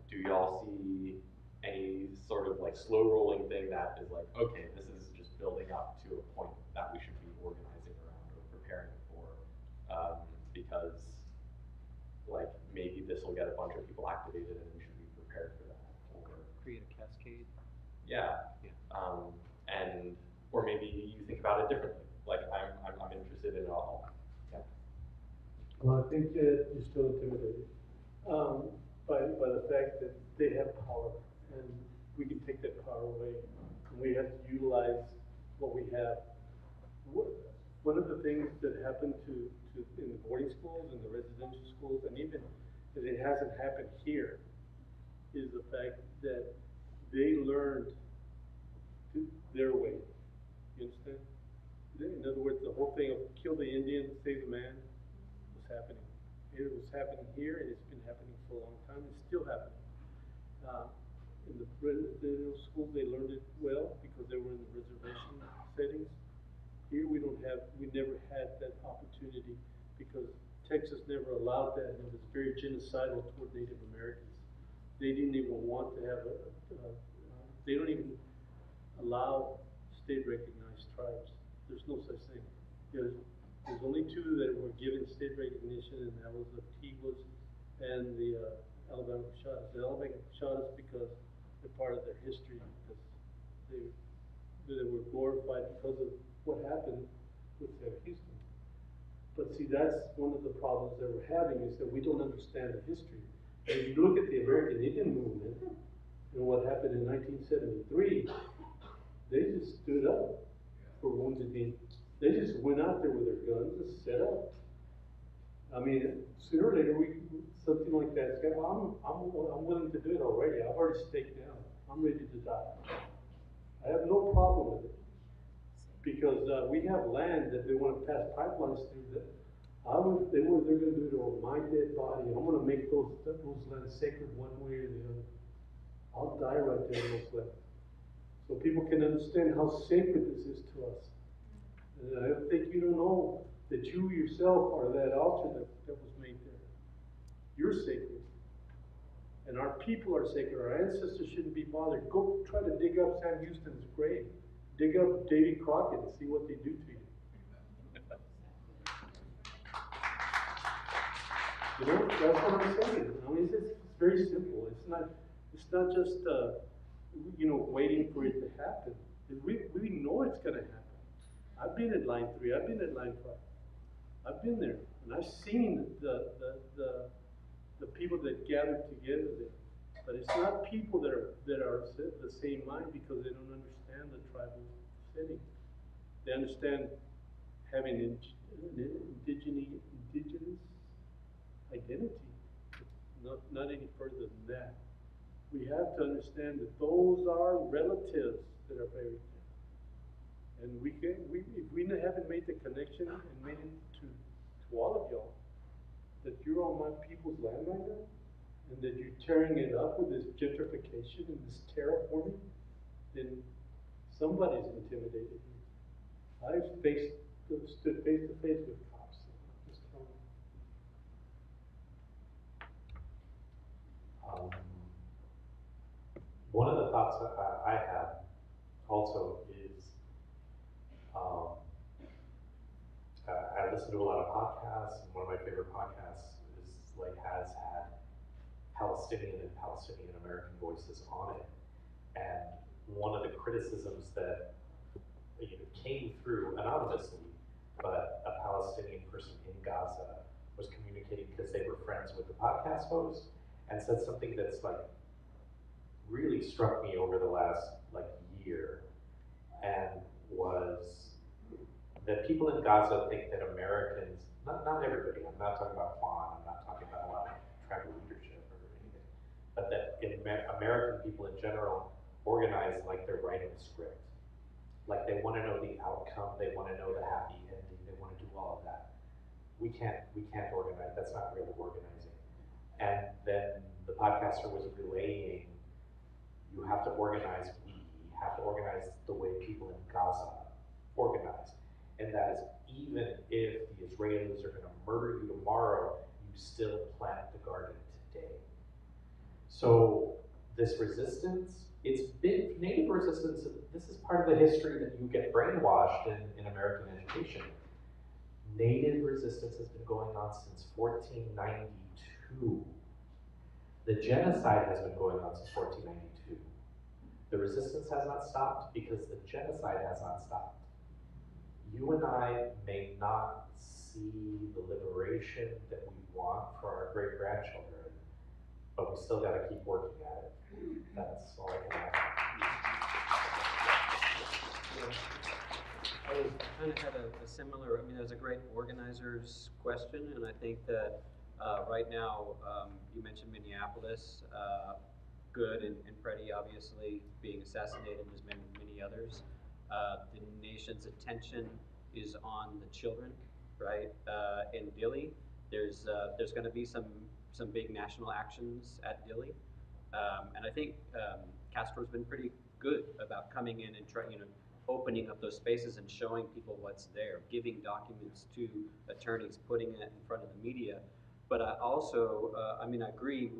Do y'all see any sort of like slow rolling thing that is like, okay, this is just building up to a point that we should be organizing around or preparing for? Because like maybe this will get a bunch of people activated and we should be prepared for that. Or Create a cascade. yeah. And or maybe you think about it differently. Like I'm interested in all. Yeah. Well, I think you're still intimidated by the fact that they have power, and we can take that power away, and we have to utilize what we have. One of the things that happened in the boarding schools and the residential schools, and even that it hasn't happened here, is the fact that they learned their way. You understand? In other words, the whole thing of kill the Indian, save the man was happening. It was happening here, and it's been happening for a long time. It's still happening. In the residential schools, they learned it well because they were in the reservation settings. Here we never had that opportunity because Texas never allowed that, and it was very genocidal toward Native Americans. They didn't even want to have they don't even allow state-recognized tribes. There's no such thing. There's only two that were given state recognition, and that was the Tigos and the Alabama Cochadas. The Alabama Cochadas because they're part of their history, because they were glorified because of what happened with Houston. But see, that's one of the problems that we're having, is that we don't understand the history. And if you look at the American Indian movement and what happened in 1973, they just stood up for wounded Indians. They just went out there with their guns and set up. I mean, sooner or later, something like that's I'm willing to do it already. I've already staked down. I'm ready to die. I have no problem with it, because we have land that they want to pass pipelines through. They're going to do it on my dead body. I'm going to make those lands sacred one way or the other. I'll die right there in those lands, so people can understand how sacred this is to us. And I think you don't know that you yourself are that altar that was made there. You're sacred. And our people are sacred. Our ancestors shouldn't be bothered. Go try to dig up Sam Houston's grave. Dig up Davy Crockett and see what they do to you. You know, that's what I'm saying. I mean, it's very simple. It's not just, you know, waiting for it to happen. We know it's gonna happen. I've been at line 3, I've been at line 5. I've been there, and I've seen the people that gather together there. But it's not people that are the same mind, because they don't understand the tribal setting. They understand having an indigenous identity, not any further than that. We have to understand that those are relatives that are buried there. And if we haven't made the connection and made it to all of y'all, that you're on my people's land right now, and that you're tearing it up with this gentrification and this terraforming, then somebody's intimidated you. I've stood face to face with cops. Just telling you. One of the thoughts that I had also is, I listen to a lot of podcasts, and one of my favorite podcasts has had Palestinian and Palestinian American voices on it. And one of the criticisms that came through anonymously, but a Palestinian person in Gaza was communicating because they were friends with the podcast host, and said something that's really struck me over the last year, and was that people in Gaza think that Americans, not everybody, I'm not talking about Juan, I'm not talking about a lot of tribal leadership or anything, but that American people in general organize like they're writing a script. Like they want to know the outcome, they want to know the happy ending, they want to do all of that. We can't organize, that's not real organizing. And then the podcaster was relaying, you have to organize, we have to organize the way people in Gaza organize. And that is, even if the Israelis are gonna murder you tomorrow, you still plant the garden today. So this resistance, it's been native resistance. This is part of the history that you get brainwashed in American education. Native resistance has been going on since 1492. The genocide has been going on since 1492. The resistance has not stopped because the genocide has not stopped. You and I may not see the liberation that we want for our great-grandchildren, but we still gotta keep working at it. That's all I can add. I kind of had a similar, I mean, there's a great organizer's question, and I think that right now, you mentioned Minneapolis, good, and Freddie obviously being assassinated, and there's been many others. The nation's attention is on the children, right? In Dilley, there's going to be some big national actions at Dilley, and I think Castro's been pretty good about coming in and opening up those spaces and showing people what's there, giving documents to attorneys, putting it in front of the media. But I also, I agree.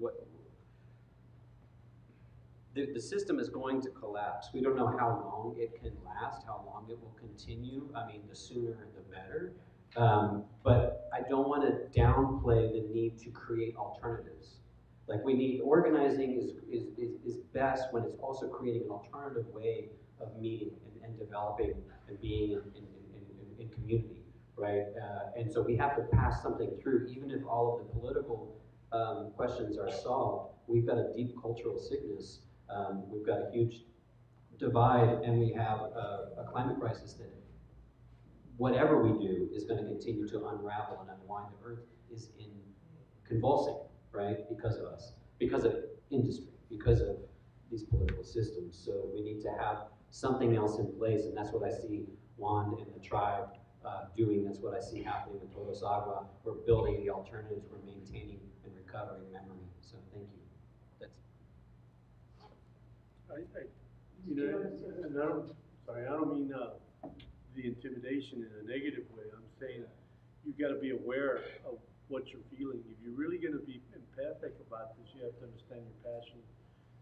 The system is going to collapse. We don't know how long it can last, how long it will continue. I mean, the sooner the better. But I don't want to downplay the need to create alternatives. Like we need, organizing is best when it's also creating an alternative way of meeting and developing and being in community, right? And so we have to pass something through, even if all of the political questions are solved. We've got a deep cultural sickness. We've got a huge divide, and we have a climate crisis that whatever we do is going to continue to unravel and unwind. The earth is in convulsing, right, because of us, because of industry, because of these political systems. So we need to have something else in place, and that's what I see Juan and the tribe doing. That's what I see happening with TODOS AGUA. We're building the alternatives, we're maintaining and recovering memory. So thank you. That's I don't mean the intimidation in a negative way. I'm saying you've got to be aware of what you're feeling. If you're really going to be empathic about this, you have to understand your passion.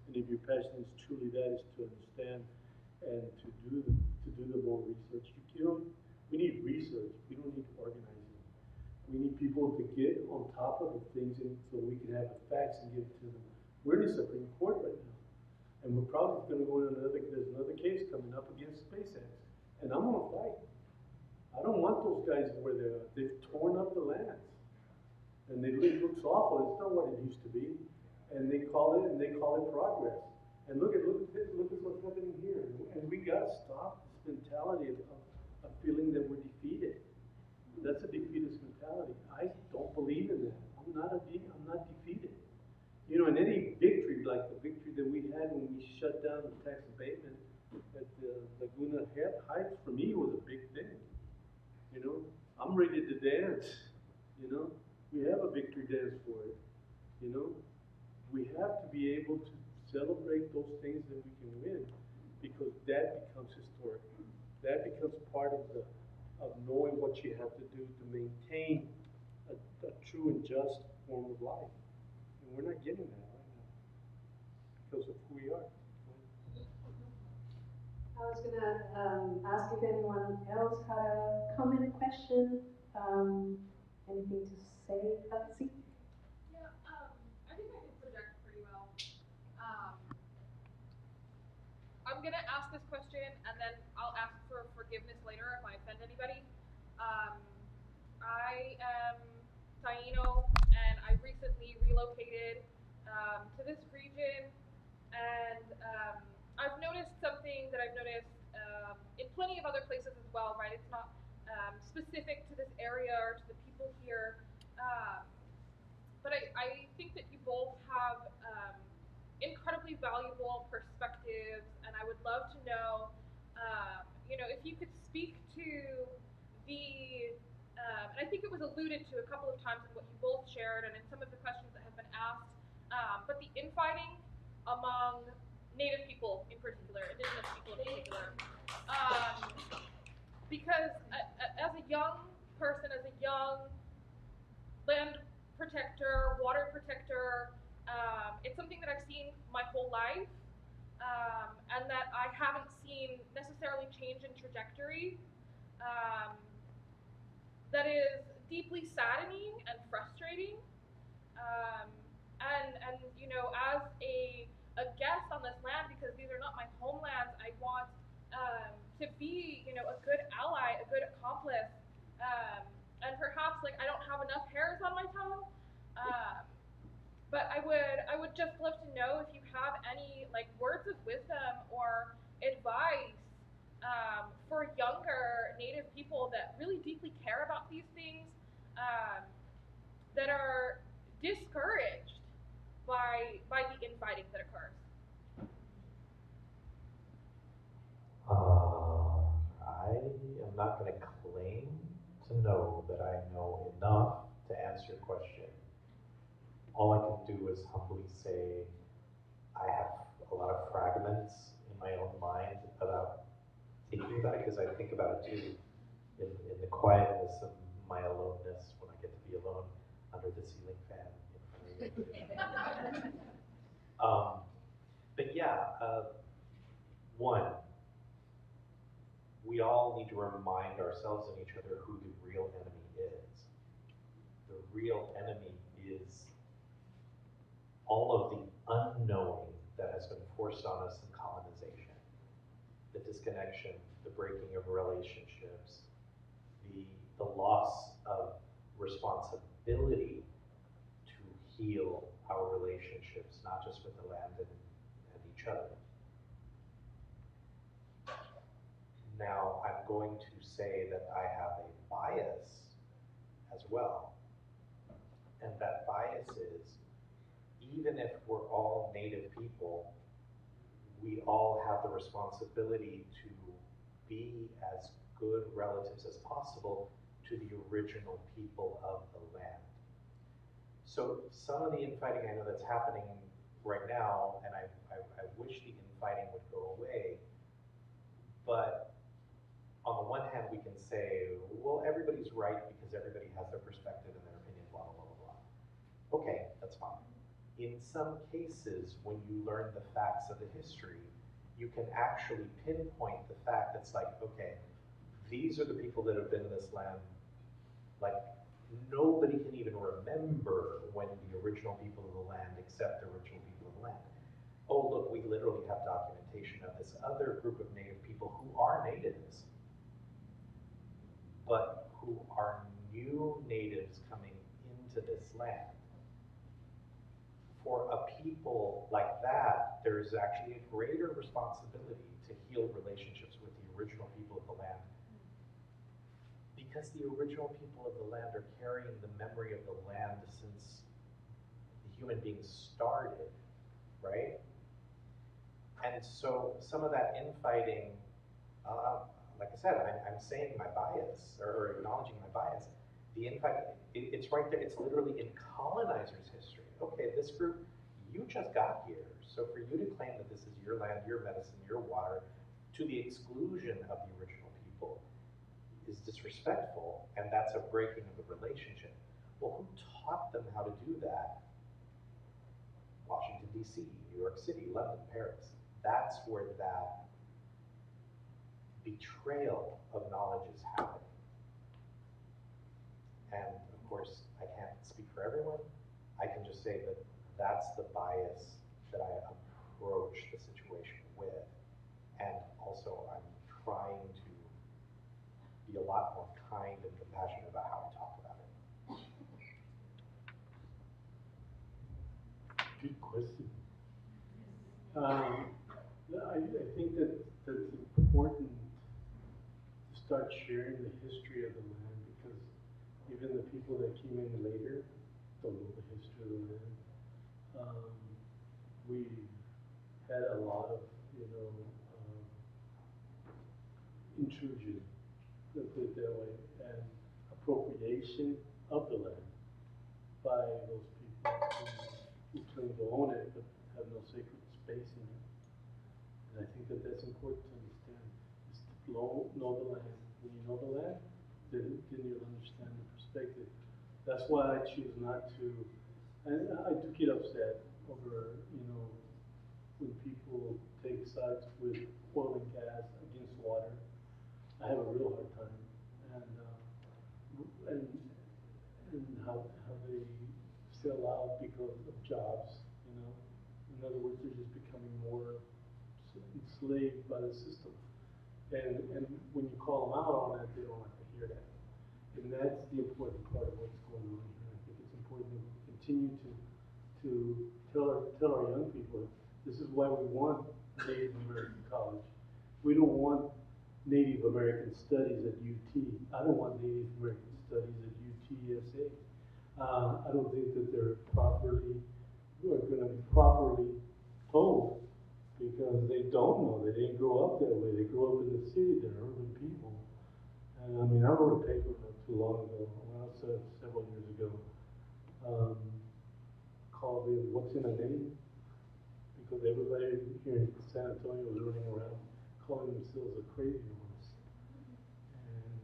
And if your passion is truly that, is to understand and to do the more research. We need research. We don't need organizing. We need people to get on top of the things and so we can have the facts and give it to them. We're in the Supreme Court right now. And we're probably gonna go to there's another case coming up against SpaceX. And I'm gonna fight. I don't want those guys where they've torn up the lands. And it looks awful, it's not what it used to be. And they call it progress. And look at what's happening here. And we gotta stop this mentality of feeling that we're defeated. That's a defeatist mentality. I don't believe in that. I'm not defeated. You know, and any victory, like the victory that we had when we shut down the tax abatement at the Laguna Heights, for me was a big thing. You know, I'm ready to dance. You know, we have a victory dance for it. You know, we have to be able to celebrate those things that we can win, because that becomes historic. That becomes part of knowing what you have to do to maintain a true and just form of life. And we're not getting that right now because of who we are. I was gonna ask if anyone else had a comment, question, anything to say, Patsy? Yeah, I think I can project pretty well. I'm gonna ask this question and then I'll ask for forgiveness later if I offend anybody. I am Taino and I recently relocated to this region, and I've noticed something that I've noticed in plenty of other places as well, right? It's not specific to this area or to the people here, but I think that you both have incredibly valuable perspectives, and I would love to know, you know, if you could speak to the, and I think it was alluded to a couple of times in what you both shared and in some of the questions that have been asked, but the infighting among Native people in particular, Indigenous people in particular. Because as a young person, as a young land protector, water protector, it's something that I've seen my whole life, and that I haven't seen necessarily change in trajectory. That is deeply saddening and frustrating. And you know, as a guest on this land, because these are not my homelands, I want to be, you know, a good ally, a good accomplice. And perhaps like I don't have enough hairs on my tongue. But I would just love to know if you have any like words of wisdom or advice for younger Native people that really deeply care about these things, that are discouraged by the infighting that occurs. I am not going to claim to know that I know enough to answer your question. All I can do is humbly say I have a lot of fragments in my own mind about thinking about it, because I think about it too in the quietness of my aloneness, when I get to be alone under the ceiling fan in front of me. But yeah, one, we all need to remind ourselves and each other who the real enemy is. The real enemy is all of the unknowing that has been forced on us in colonization. The disconnection, the breaking of relationships, the loss of responsibility to heal our relationships, not just with the land and each other. Now, I'm going to say that I have a bias as well. And that bias is, even if we're all Native people, we all have the responsibility to be as good relatives as possible to the original people of the land. So some of the infighting I know that's happening right now, and I wish the infighting would go away, but on the one hand we can say, well, everybody's right because everybody has their perspective and their opinion, blah, blah, blah, blah. Okay, that's fine. In some cases, when you learn the facts of the history, you can actually pinpoint the fact that's like, okay, these are the people that have been in this land like nobody can even remember when the original people of the land accept the original people of the land. Oh, look, we literally have documentation of this other group of native people who are natives, but who are new natives coming into this land. For a people like that, there's actually a greater responsibility to heal relationships with the original people of the land, because the original people of the land are carrying the memory of the land since the human beings started, right? And so some of that infighting, like I said, I'm saying my bias, or acknowledging my bias. The infighting, it's right there, it's literally in colonizers' history. Okay, this group, you just got here, so for you to claim that this is your land, your medicine, your water, to the exclusion of the original people, is disrespectful, and that's a breaking of the relationship. Well, who taught them how to do that? Washington, D.C., New York City, London, Paris. That's where that betrayal of knowledge is happening. And of course, I can't speak for everyone. I can just say that that's the bias that I approach the situation with. And also, I'm trying to be a lot more kind and compassionate about how I talk about it. Good question. I think that it's important to start sharing the history of the land, because even the people that came in later don't know the history of the land. We had a lot of, intrusion, let's put it that way, and appropriation of the land by those people who claim to own it but have no sacred space in it. And I think that that's important to understand, is to know the land. When you know the land, then you'll understand the perspective. That's why I choose not to, and I do get upset over, when people take sides with oil and gas against water. I have a real hard time, and how they sell out because of jobs, In other words, they're just becoming more enslaved by the system. And when you call them out on it, they don't like to hear that. And that's the important part of what's going on here. I think it's important to continue to tell our young people, this is why we want Native American College. We don't want Native American Studies at UT. I don't want Native American Studies at UTSA. I don't think that they're going to be properly told, because they don't know. They didn't grow up that way. They grew up in the city. They're urban people. And I mean, I wrote a paper not too long ago, several years ago, called What's in a Name? Because everybody here in San Antonio was running around calling themselves a crazy horse.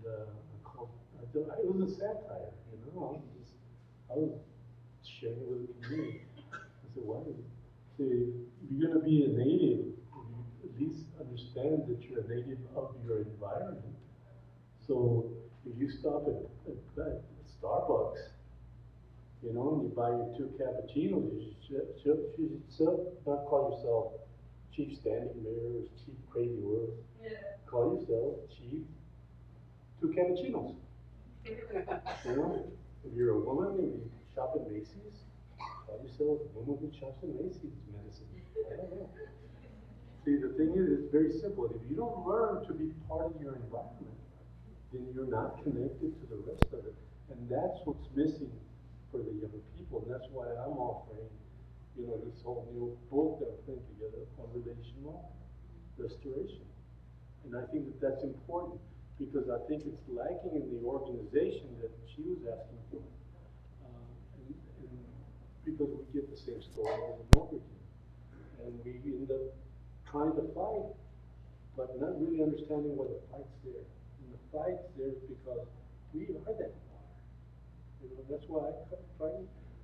And it was a satire, I was sharing it with the community. I said, why? If you're going to be a native, you at least understand that you're a native of your environment. So if you stop at Starbucks, and you buy your 2 cappuccinos, you should not call yourself Chief Standing Mayor or Chief Crazy Horse. Yeah. Call yourself Chief 2 cappuccinos. If you're a woman and you shop at Macy's, call yourself a woman who shops at Macy's medicine. I don't know. See, the thing is, it's very simple. If you don't learn to be part of your environment, then you're not connected to the rest of it. And that's what's missing for the younger people. And that's why I'm offering, this whole new book that I'm putting together on relational restoration. And I think that that's important, because I think it's lacking in the organization that she was asking for. And because we get the same story over and over again. And we end up trying to fight, but not really understanding why the fight's there. And the fight's there because we are that water. That's why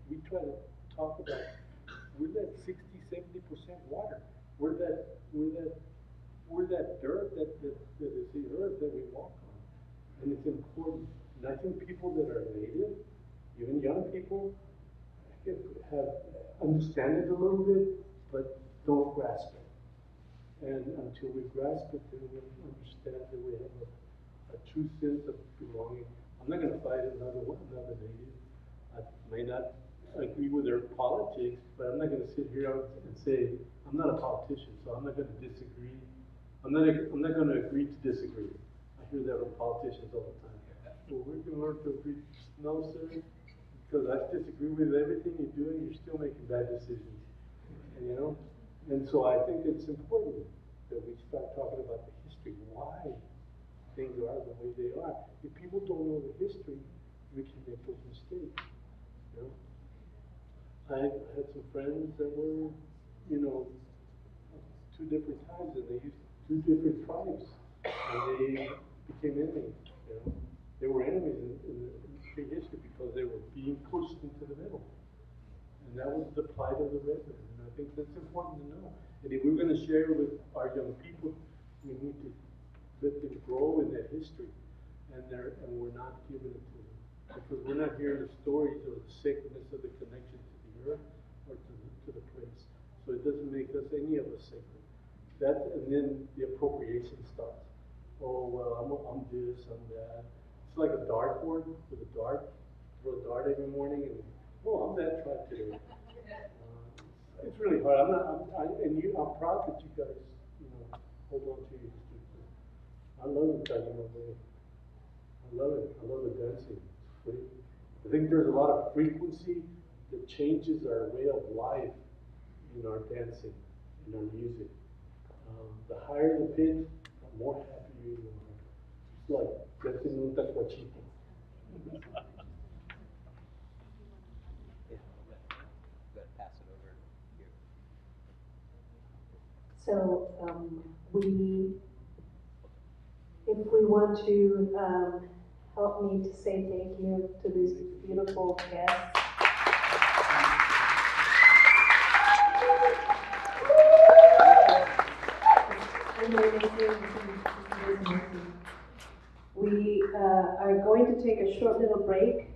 we try to talk about, we're that 60–70% water. We're that dirt that is the earth that we walk on. And it's important And I think people that are native, even young people, understand it a little bit, but don't grasp it. And until we grasp it, then we understand that we have a true sense of belonging. I'm not going to fight another native. I may not agree with their politics, but I'm not going to sit here and say, I'm not a politician, so I'm not going to disagree. I'm not going to agree to disagree. I hear that from politicians all the time. Well, we're going to learn to agree. No, sir, because I disagree with everything you're doing, you're still making bad decisions. And, you know? And so I think it's important that we start talking about the history, why things are the way they are. If people don't know the history, we can make those mistakes. You know? I had some friends that were, you know, two different times, and they used two different tribes, and they became enemies. You know, they were enemies in the prehistory because they were being pushed into the middle, and that was the plight of the red man. And I think that's important to know. And if we're going to share with our young people, we need to let them grow in that history, and we're not giving it to them because we're not hearing the stories or the sacredness of the connection to the earth or to the place. So it doesn't make us any of us sacred. And then the appropriation starts. Oh well, I'm this, I'm that. It's like a dartboard with a dart. Throw a dart every morning, and I'm that tribe today. It's really hard. I'm proud that you guys, hold on to your history. I love the Taino way. I love it. I love the dancing. It's free. I think there's a lot of frequency that changes our way of life in our dancing, in our music. The higher the pitch, the more happy you are. It's like dancing un tacuachito. Pass it over here. So if we want to help me to say thank you to these beautiful guests. We are going to take a short little break,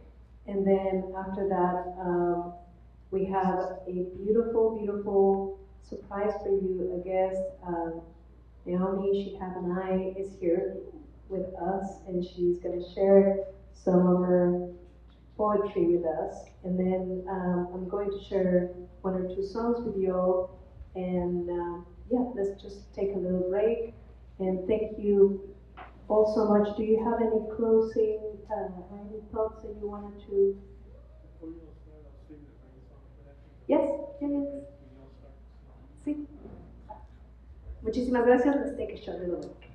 and then after that, we have a beautiful, beautiful surprise for you. A guest, Naomi Shihab and I is here with us, and she's going to share some of her poetry with us. And then I'm going to share one or two songs with you all. And yeah, let's just take a little break. And thank you all so much. Do you have any closing, any thoughts that you wanted to? Yes, yes. Sí. Muchísimas gracias. Let's take a short little break.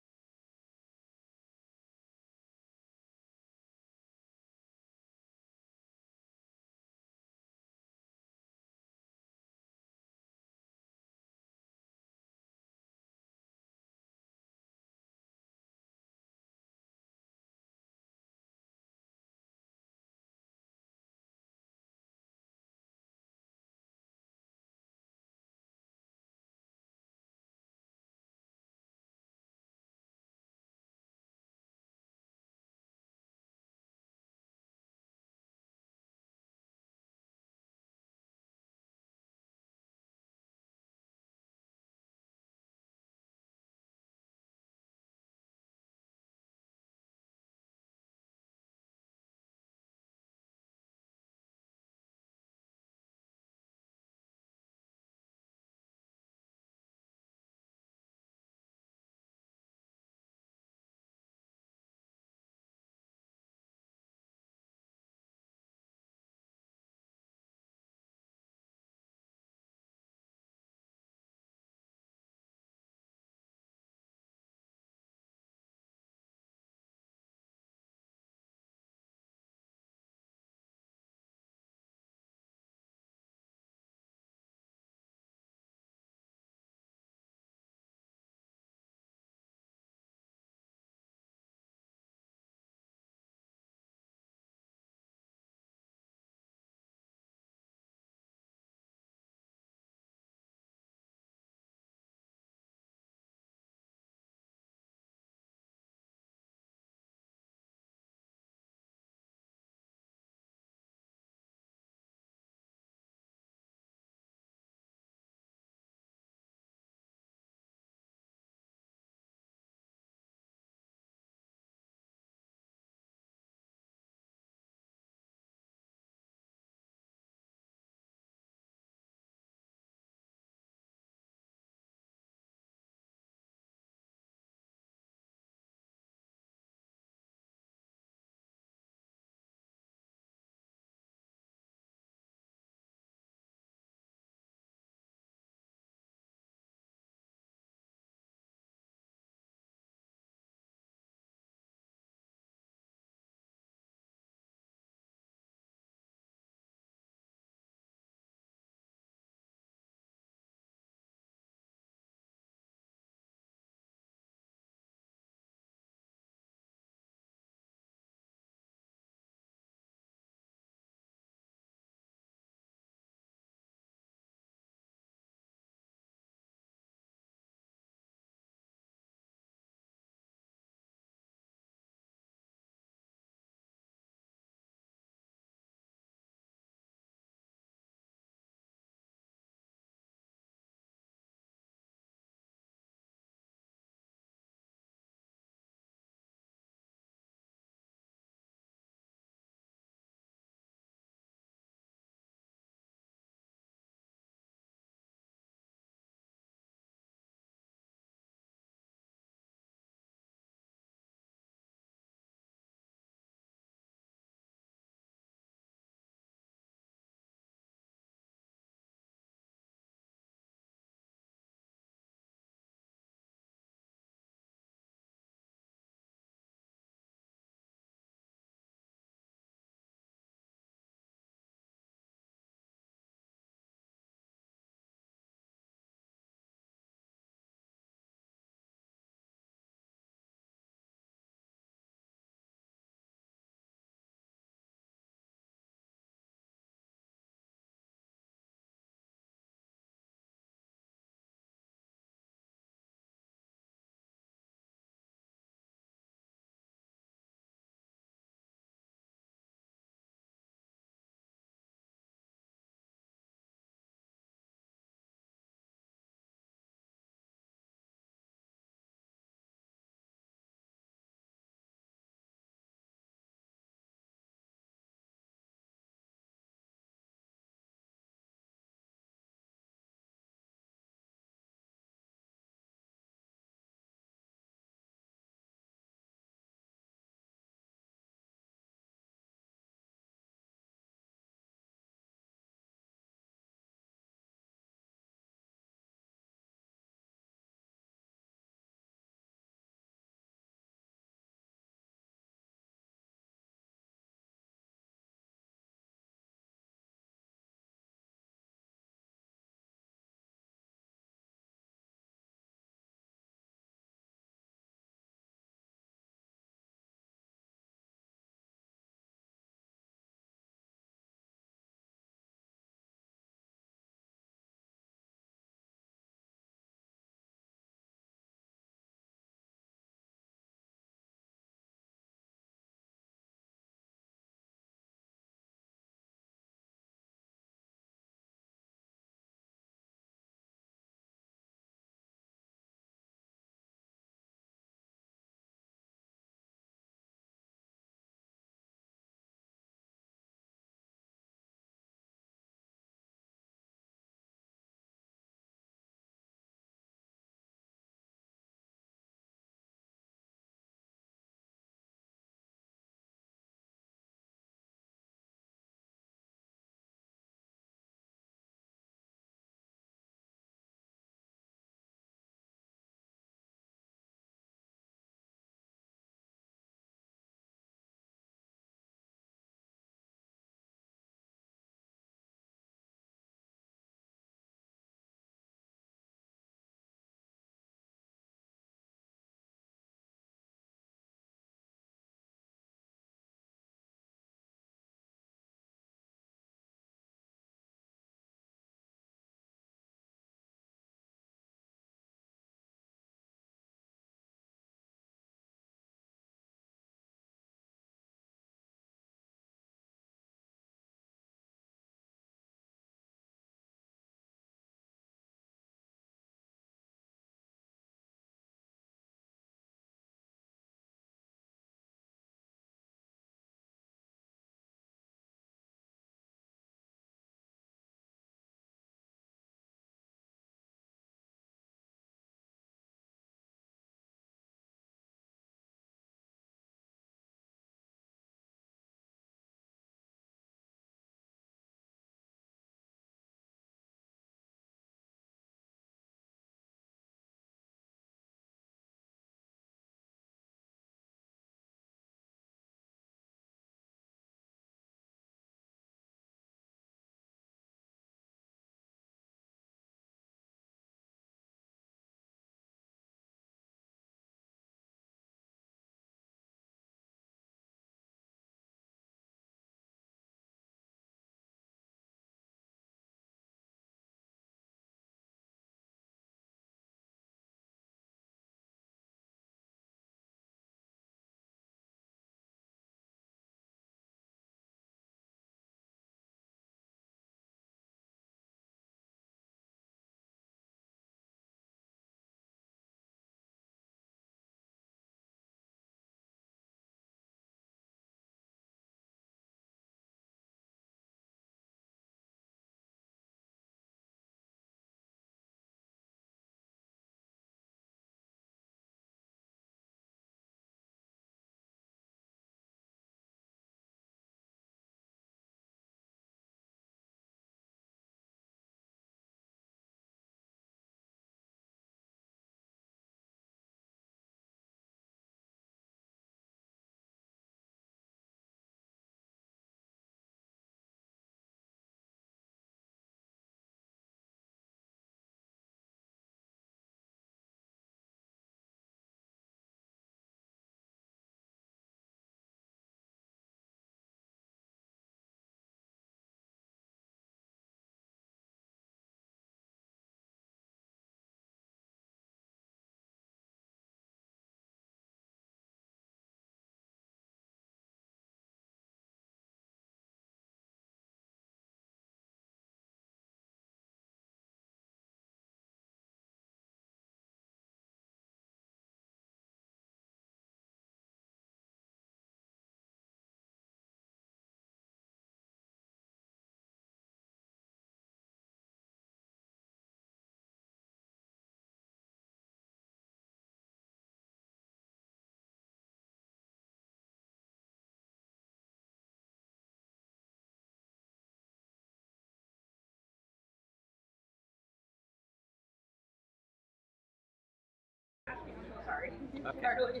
Carly.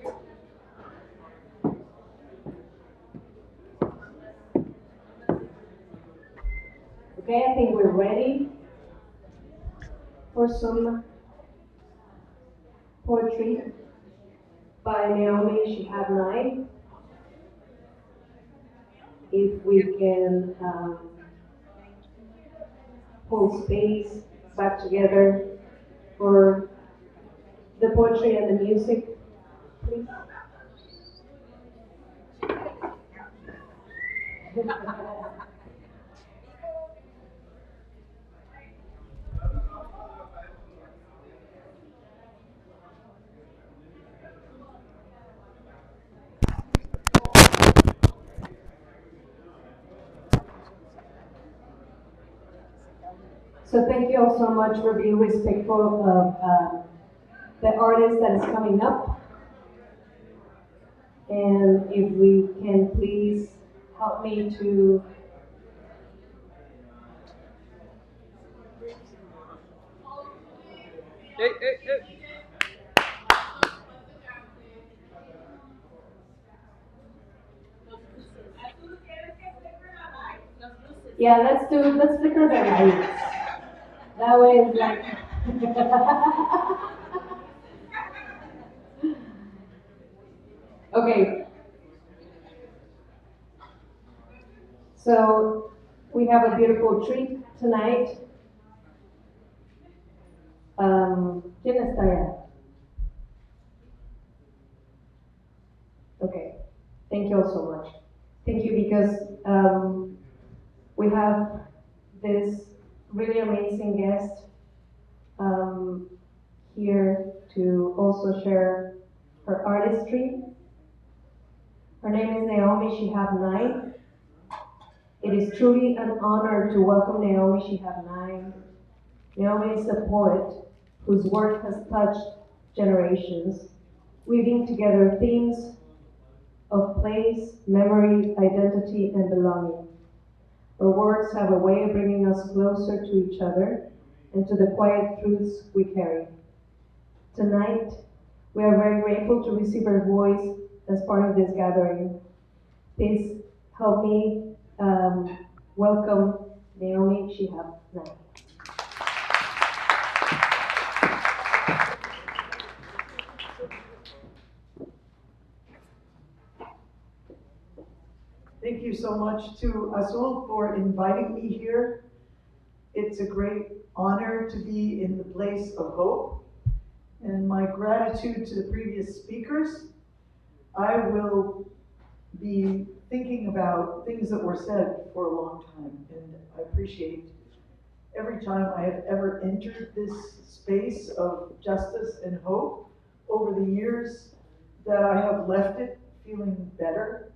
Okay, I think we're ready for some poetry by Naomi Shihab Nye. If we can hold space back together for the poetry and the music, please. So thank you all so much for being respectful of the artist that is coming up. And if we can please help me to Hey. yeah, let's flicker the lights. That way it's like okay. So we have a beautiful treat tonight. ¿Quién está allá? Okay. Thank you all so much. Thank you because we have this really amazing guest here to also share her artistry. Her name is Naomi Shihab Nye. It is truly an honor to welcome Naomi Shihab Nye. Naomi is a poet whose work has touched generations, weaving together themes of place, memory, identity, and belonging. Her words have a way of bringing us closer to each other and to the quiet truths we carry. Tonight, we are very grateful to receive her voice as part of this gathering. Please help me welcome Naomi Shihab Nye. Thank you so much to Azul for inviting me here. It's a great honor to be in the place of hope. And my gratitude to the previous speakers. I will be thinking about things that were said for a long time, and I appreciate every time I have ever entered this space of justice and hope over the years that I have left it feeling better.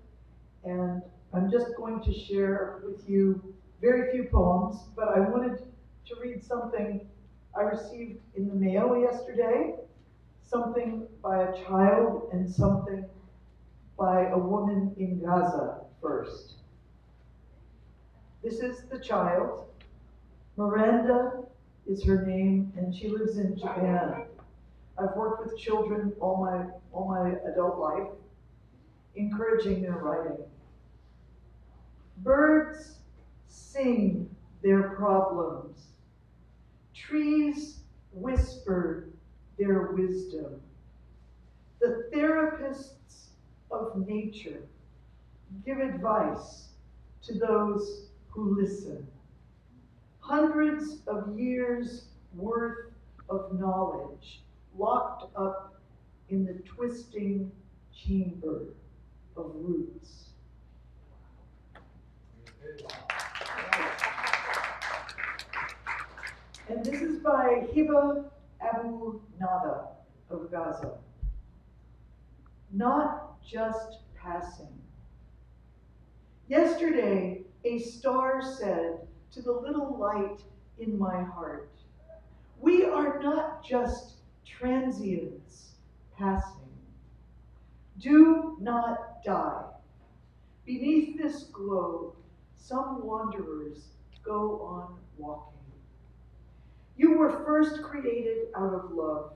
And I'm just going to share with you very few poems, but I wanted to read something I received in the mail yesterday, something by a child and something by a woman in Gaza first. This is the child. Miranda is her name, and she lives in Japan. I've worked with children all my adult life, encouraging their writing. Birds sing their problems. Trees whisper their wisdom. The therapists of nature give advice to those who listen. Hundreds of years worth of knowledge locked up in the twisting chamber of roots. And this is by Hiba Abu Nada of Gaza. Not just passing. Yesterday, a star said to the little light in my heart, we are not just transients passing. Do not die. Beneath this globe, some wanderers go on walking. You were first created out of love,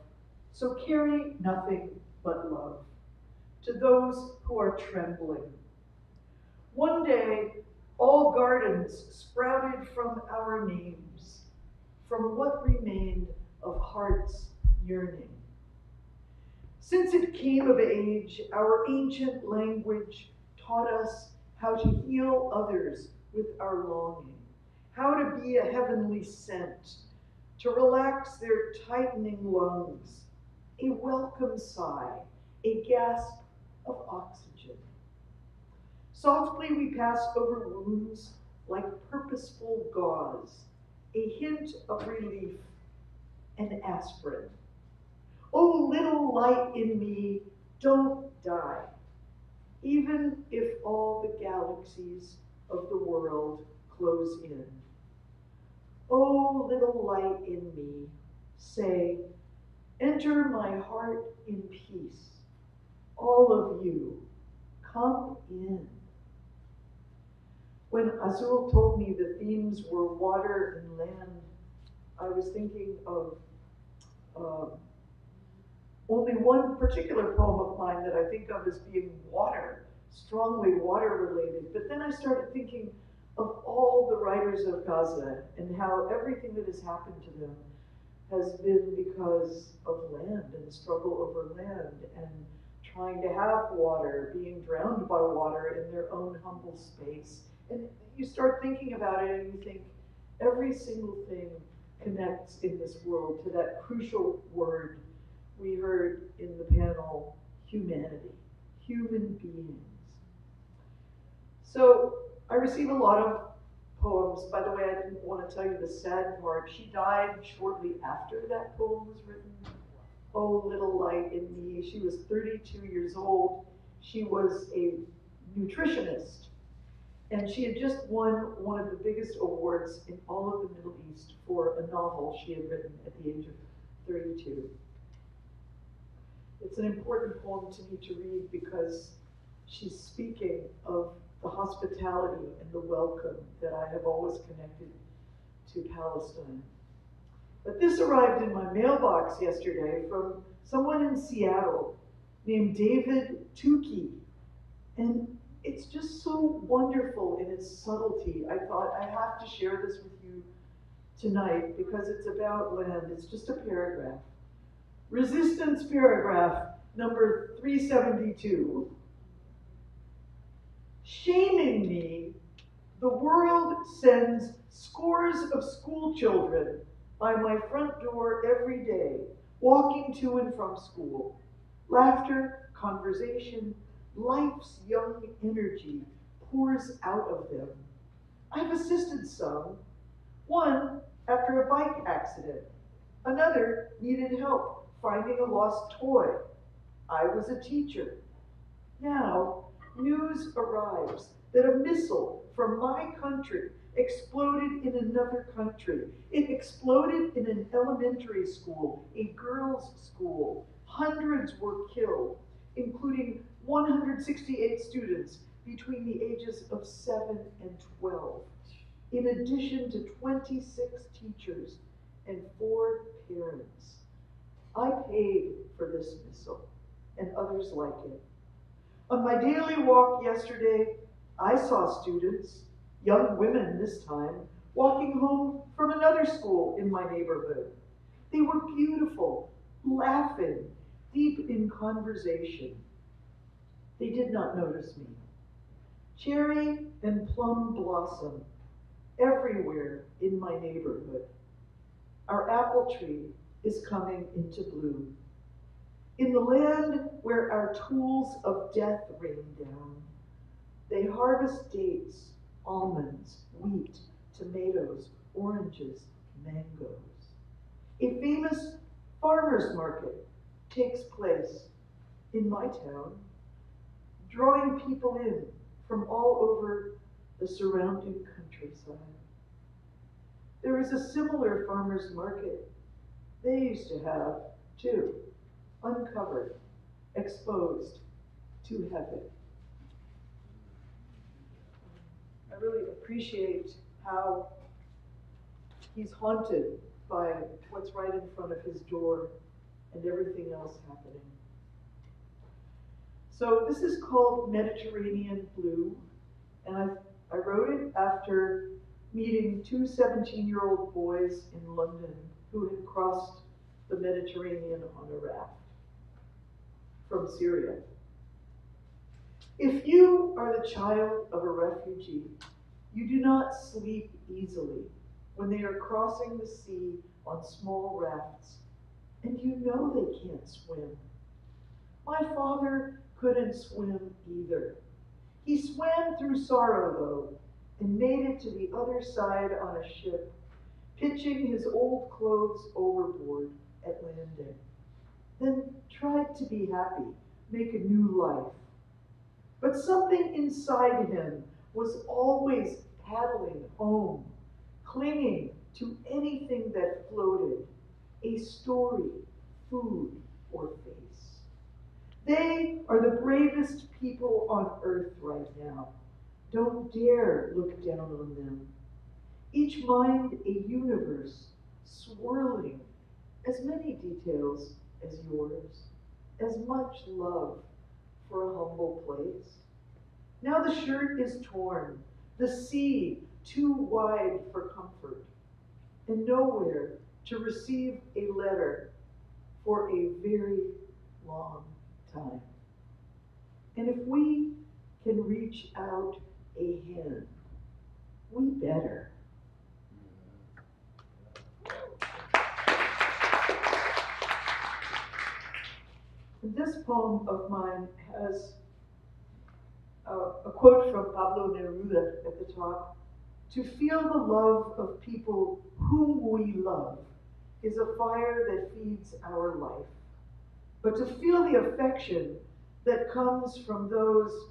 so carry nothing but love. To those who are trembling. One day, all gardens sprouted from our names, from what remained of heart's yearning. Since it came of age, our ancient language taught us how to heal others with our longing, how to be a heavenly scent, to relax their tightening lungs, a welcome sigh, a gasp of oxygen. Softly we pass over wounds like purposeful gauze, a hint of relief, an aspirin. Oh, little light in me, don't die, even if all the galaxies of the world close in. Oh, little light in me, say, enter my heart in peace. All of you, come in. When Azul told me the themes were water and land, I was thinking of only one particular poem of mine that I think of as being water, strongly water related. But then I started thinking of all the writers of Gaza and how everything that has happened to them has been because of land and struggle over land and trying to have water, being drowned by water in their own humble space. And you start thinking about it and you think every single thing connects in this world to that crucial word we heard in the panel, humanity, human beings. So I receive a lot of poems. By the way, I didn't want to tell you the sad part. She died shortly after that poem was written. Oh, little light in me. She was 32 years old. She was a nutritionist. And she had just won one of the biggest awards in all of the Middle East for a novel she had written at the age of 32. It's an important poem to me to read because she's speaking of the hospitality and the welcome that I have always connected to Palestine. But this arrived in my mailbox yesterday from someone in Seattle named David Tukey. And it's just so wonderful in its subtlety. I thought I have to share this with you tonight because it's about land. It's just a paragraph. Resistance paragraph number 372. Shaming me, the world sends scores of school children by my front door every day, walking to and from school. Laughter, conversation, life's young energy pours out of them. I've assisted some. One after a bike accident. Another needed help finding a lost toy. I was a teacher. Now, news arrives that a missile from my country exploded in another country. It exploded in an elementary school, a girls' school. Hundreds were killed, including 168 students between the ages of 7 and 12, in addition to 26 teachers and 4 parents. I paid for this missile and others like it. On my daily walk yesterday, I saw students, young women this time, walking home from another school in my neighborhood. They were beautiful, laughing, deep in conversation. They did not notice me. Cherry and plum blossom everywhere in my neighborhood. Our apple tree is coming into bloom. In the land where our tools of death rain down, they harvest dates, almonds, wheat, tomatoes, oranges, mangoes. A famous farmer's market takes place in my town, drawing people in from all over the surrounding countryside. There is a similar farmer's market they used to have, too, uncovered, exposed to heaven. I really appreciate how he's haunted by what's right in front of his door and everything else happening. So this is called Mediterranean Blue, and I wrote it after meeting two 17-year-old boys in London who had crossed the Mediterranean on a raft from Syria. If you are the child of a refugee, you do not sleep easily when they are crossing the sea on small rafts, and you know they can't swim. My father couldn't swim either. He swam through sorrow, though, and made it to the other side on a ship, pitching his old clothes overboard at landing. Then tried to be happy, make a new life. But something inside him was always paddling home, clinging to anything that floated, a story, food, or face. They are the bravest people on earth right now. Don't dare look down on them. Each mind a universe, swirling, as many details as yours, as much love for a humble place. Now the shirt is torn, the sea too wide for comfort, and nowhere to receive a letter for a very long time. And if we can reach out a hand, we better. This poem of mine has a quote from Pablo Neruda at the top. To feel the love of people whom we love is a fire that feeds our life. But to feel the affection that comes from those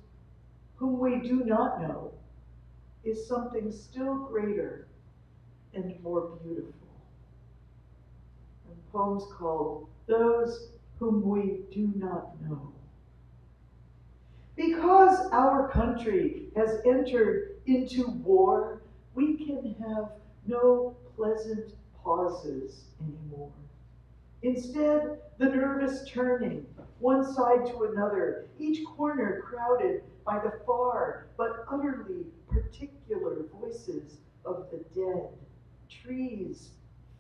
whom we do not know is something still greater and more beautiful. And the poem's called Those Whom We Do Not Know. Because our country has entered into war, we can have no pleasant pauses anymore. Instead, the nervous turning, one side to another, each corner crowded by the far but utterly particular voices of the dead, trees,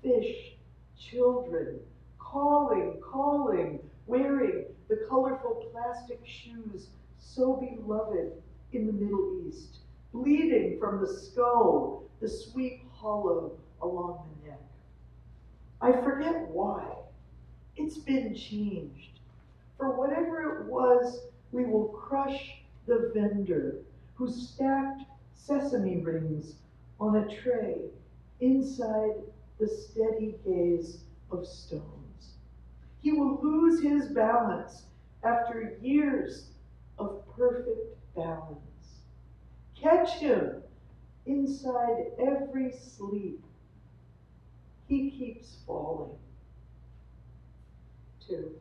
fish, children, calling, wearing the colorful plastic shoes so beloved in the Middle East, bleeding from the skull, the sweet hollow along the neck. I forget why. It's been changed. For whatever it was, we will crush the vendor who stacked sesame rings on a tray inside the steady gaze of stones. He will lose his balance after years of perfect balance. Catch him inside every sleep. He keeps falling. 2.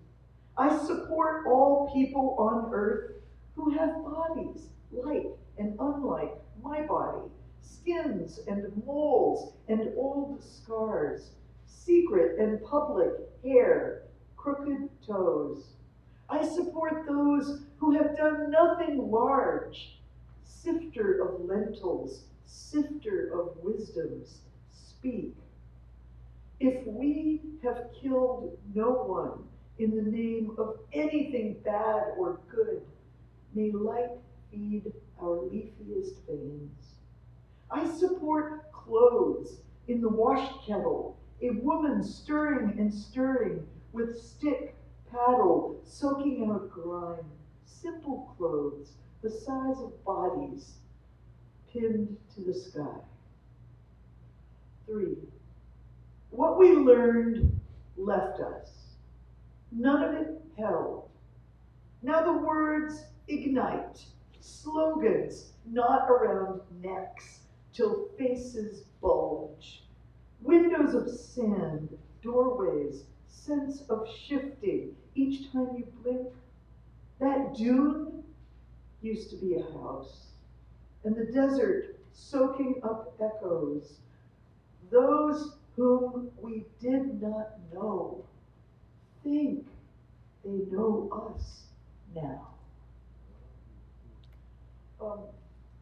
I support all people on earth who have bodies like and unlike my body, skins and moles and old scars, secret and public hair, crooked toes. I support those who have done nothing large, sifter of lentils, sifter of wisdoms, speak. If we have killed no one in the name of anything bad or good, may light feed our leafiest veins. I support clothes in the wash kettle, a woman stirring and stirring with stick, paddle, soaking out grime, simple clothes, the size of bodies, pinned to the sky. 3. What we learned left us. None of it held. Now the words ignite, slogans knot around necks till faces bulge. Windows of sand, doorways, sense of shifting each time you blink. That dune used to be a house, and the desert soaking up echoes. Those whom we did not know think they know us now.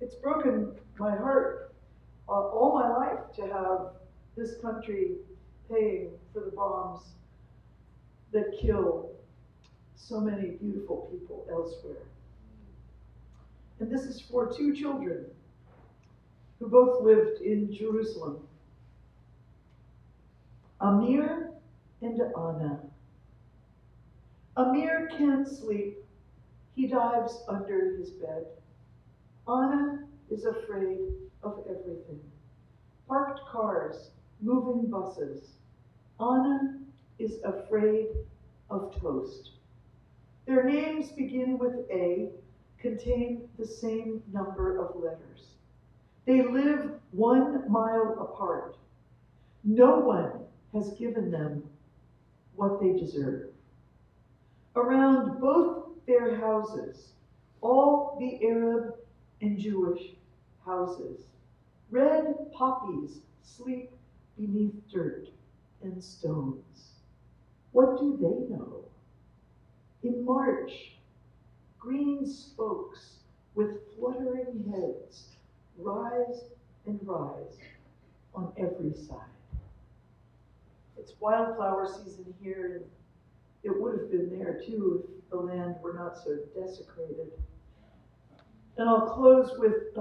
it's broken my heart all my life to have this country paying for the bombs that kill so many beautiful people elsewhere. And this is for two children who both lived in Jerusalem, Amir and Anna. Amir can't sleep. He dives under his bed. Anna is afraid of everything. Parked cars, moving buses. Anna is afraid of toast. Their names begin with A, contain the same number of letters. They live 1 mile apart. No one has given them what they deserve. Around both their houses, all the Arab and Jewish houses, red poppies sleep beneath dirt and stones. What do they know? In March, green spokes with fluttering heads rise and rise on every side. It's wildflower season here, and it would have been there too if the land were not so desecrated. And I'll close with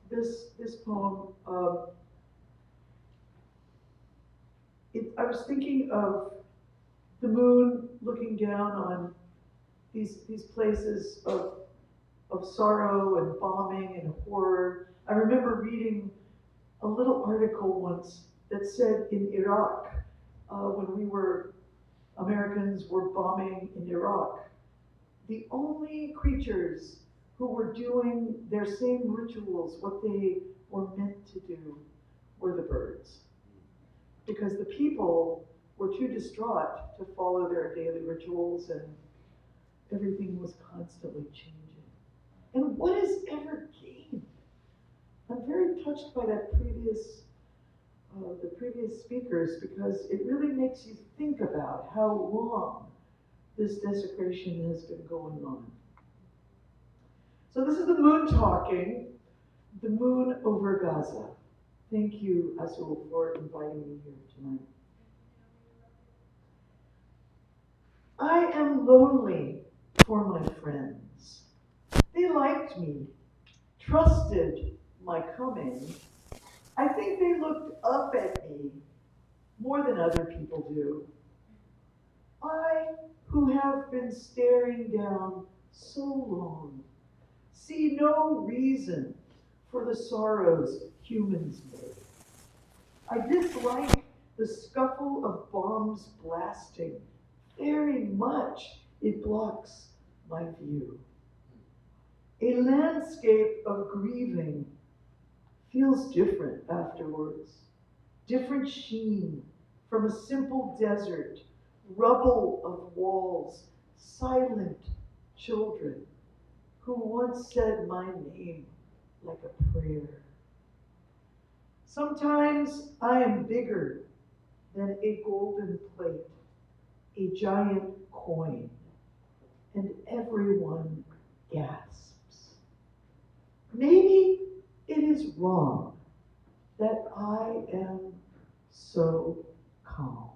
this poem. I was thinking of the moon looking down on these places of sorrow and bombing and horror. I remember reading a little article once that said in Iraq, when Americans were bombing in Iraq, the only creatures who were doing their same rituals, what they were meant to do, were the birds. Because the people were too distraught to follow their daily rituals, and everything was constantly changing. And what is ever gained? I'm very touched by that the previous speakers, because it really makes you think about how long this desecration has been going on. So this is the moon talking, the moon over Gaza. Thank you, Azul, for inviting me here tonight. I am lonely for my friends. They liked me, trusted my coming. I think they looked up at me more than other people do. I, who have been staring down so long, see no reason for the sorrows humans make. I dislike the scuffle of bombs blasting very much. It blocks my view. A landscape of grieving feels different afterwards. Different sheen from a simple desert, rubble of walls, silent children who once said my name like a prayer. Sometimes I am bigger than a golden plate, a giant coin, and everyone gasps. Maybe it is wrong that I am so calm.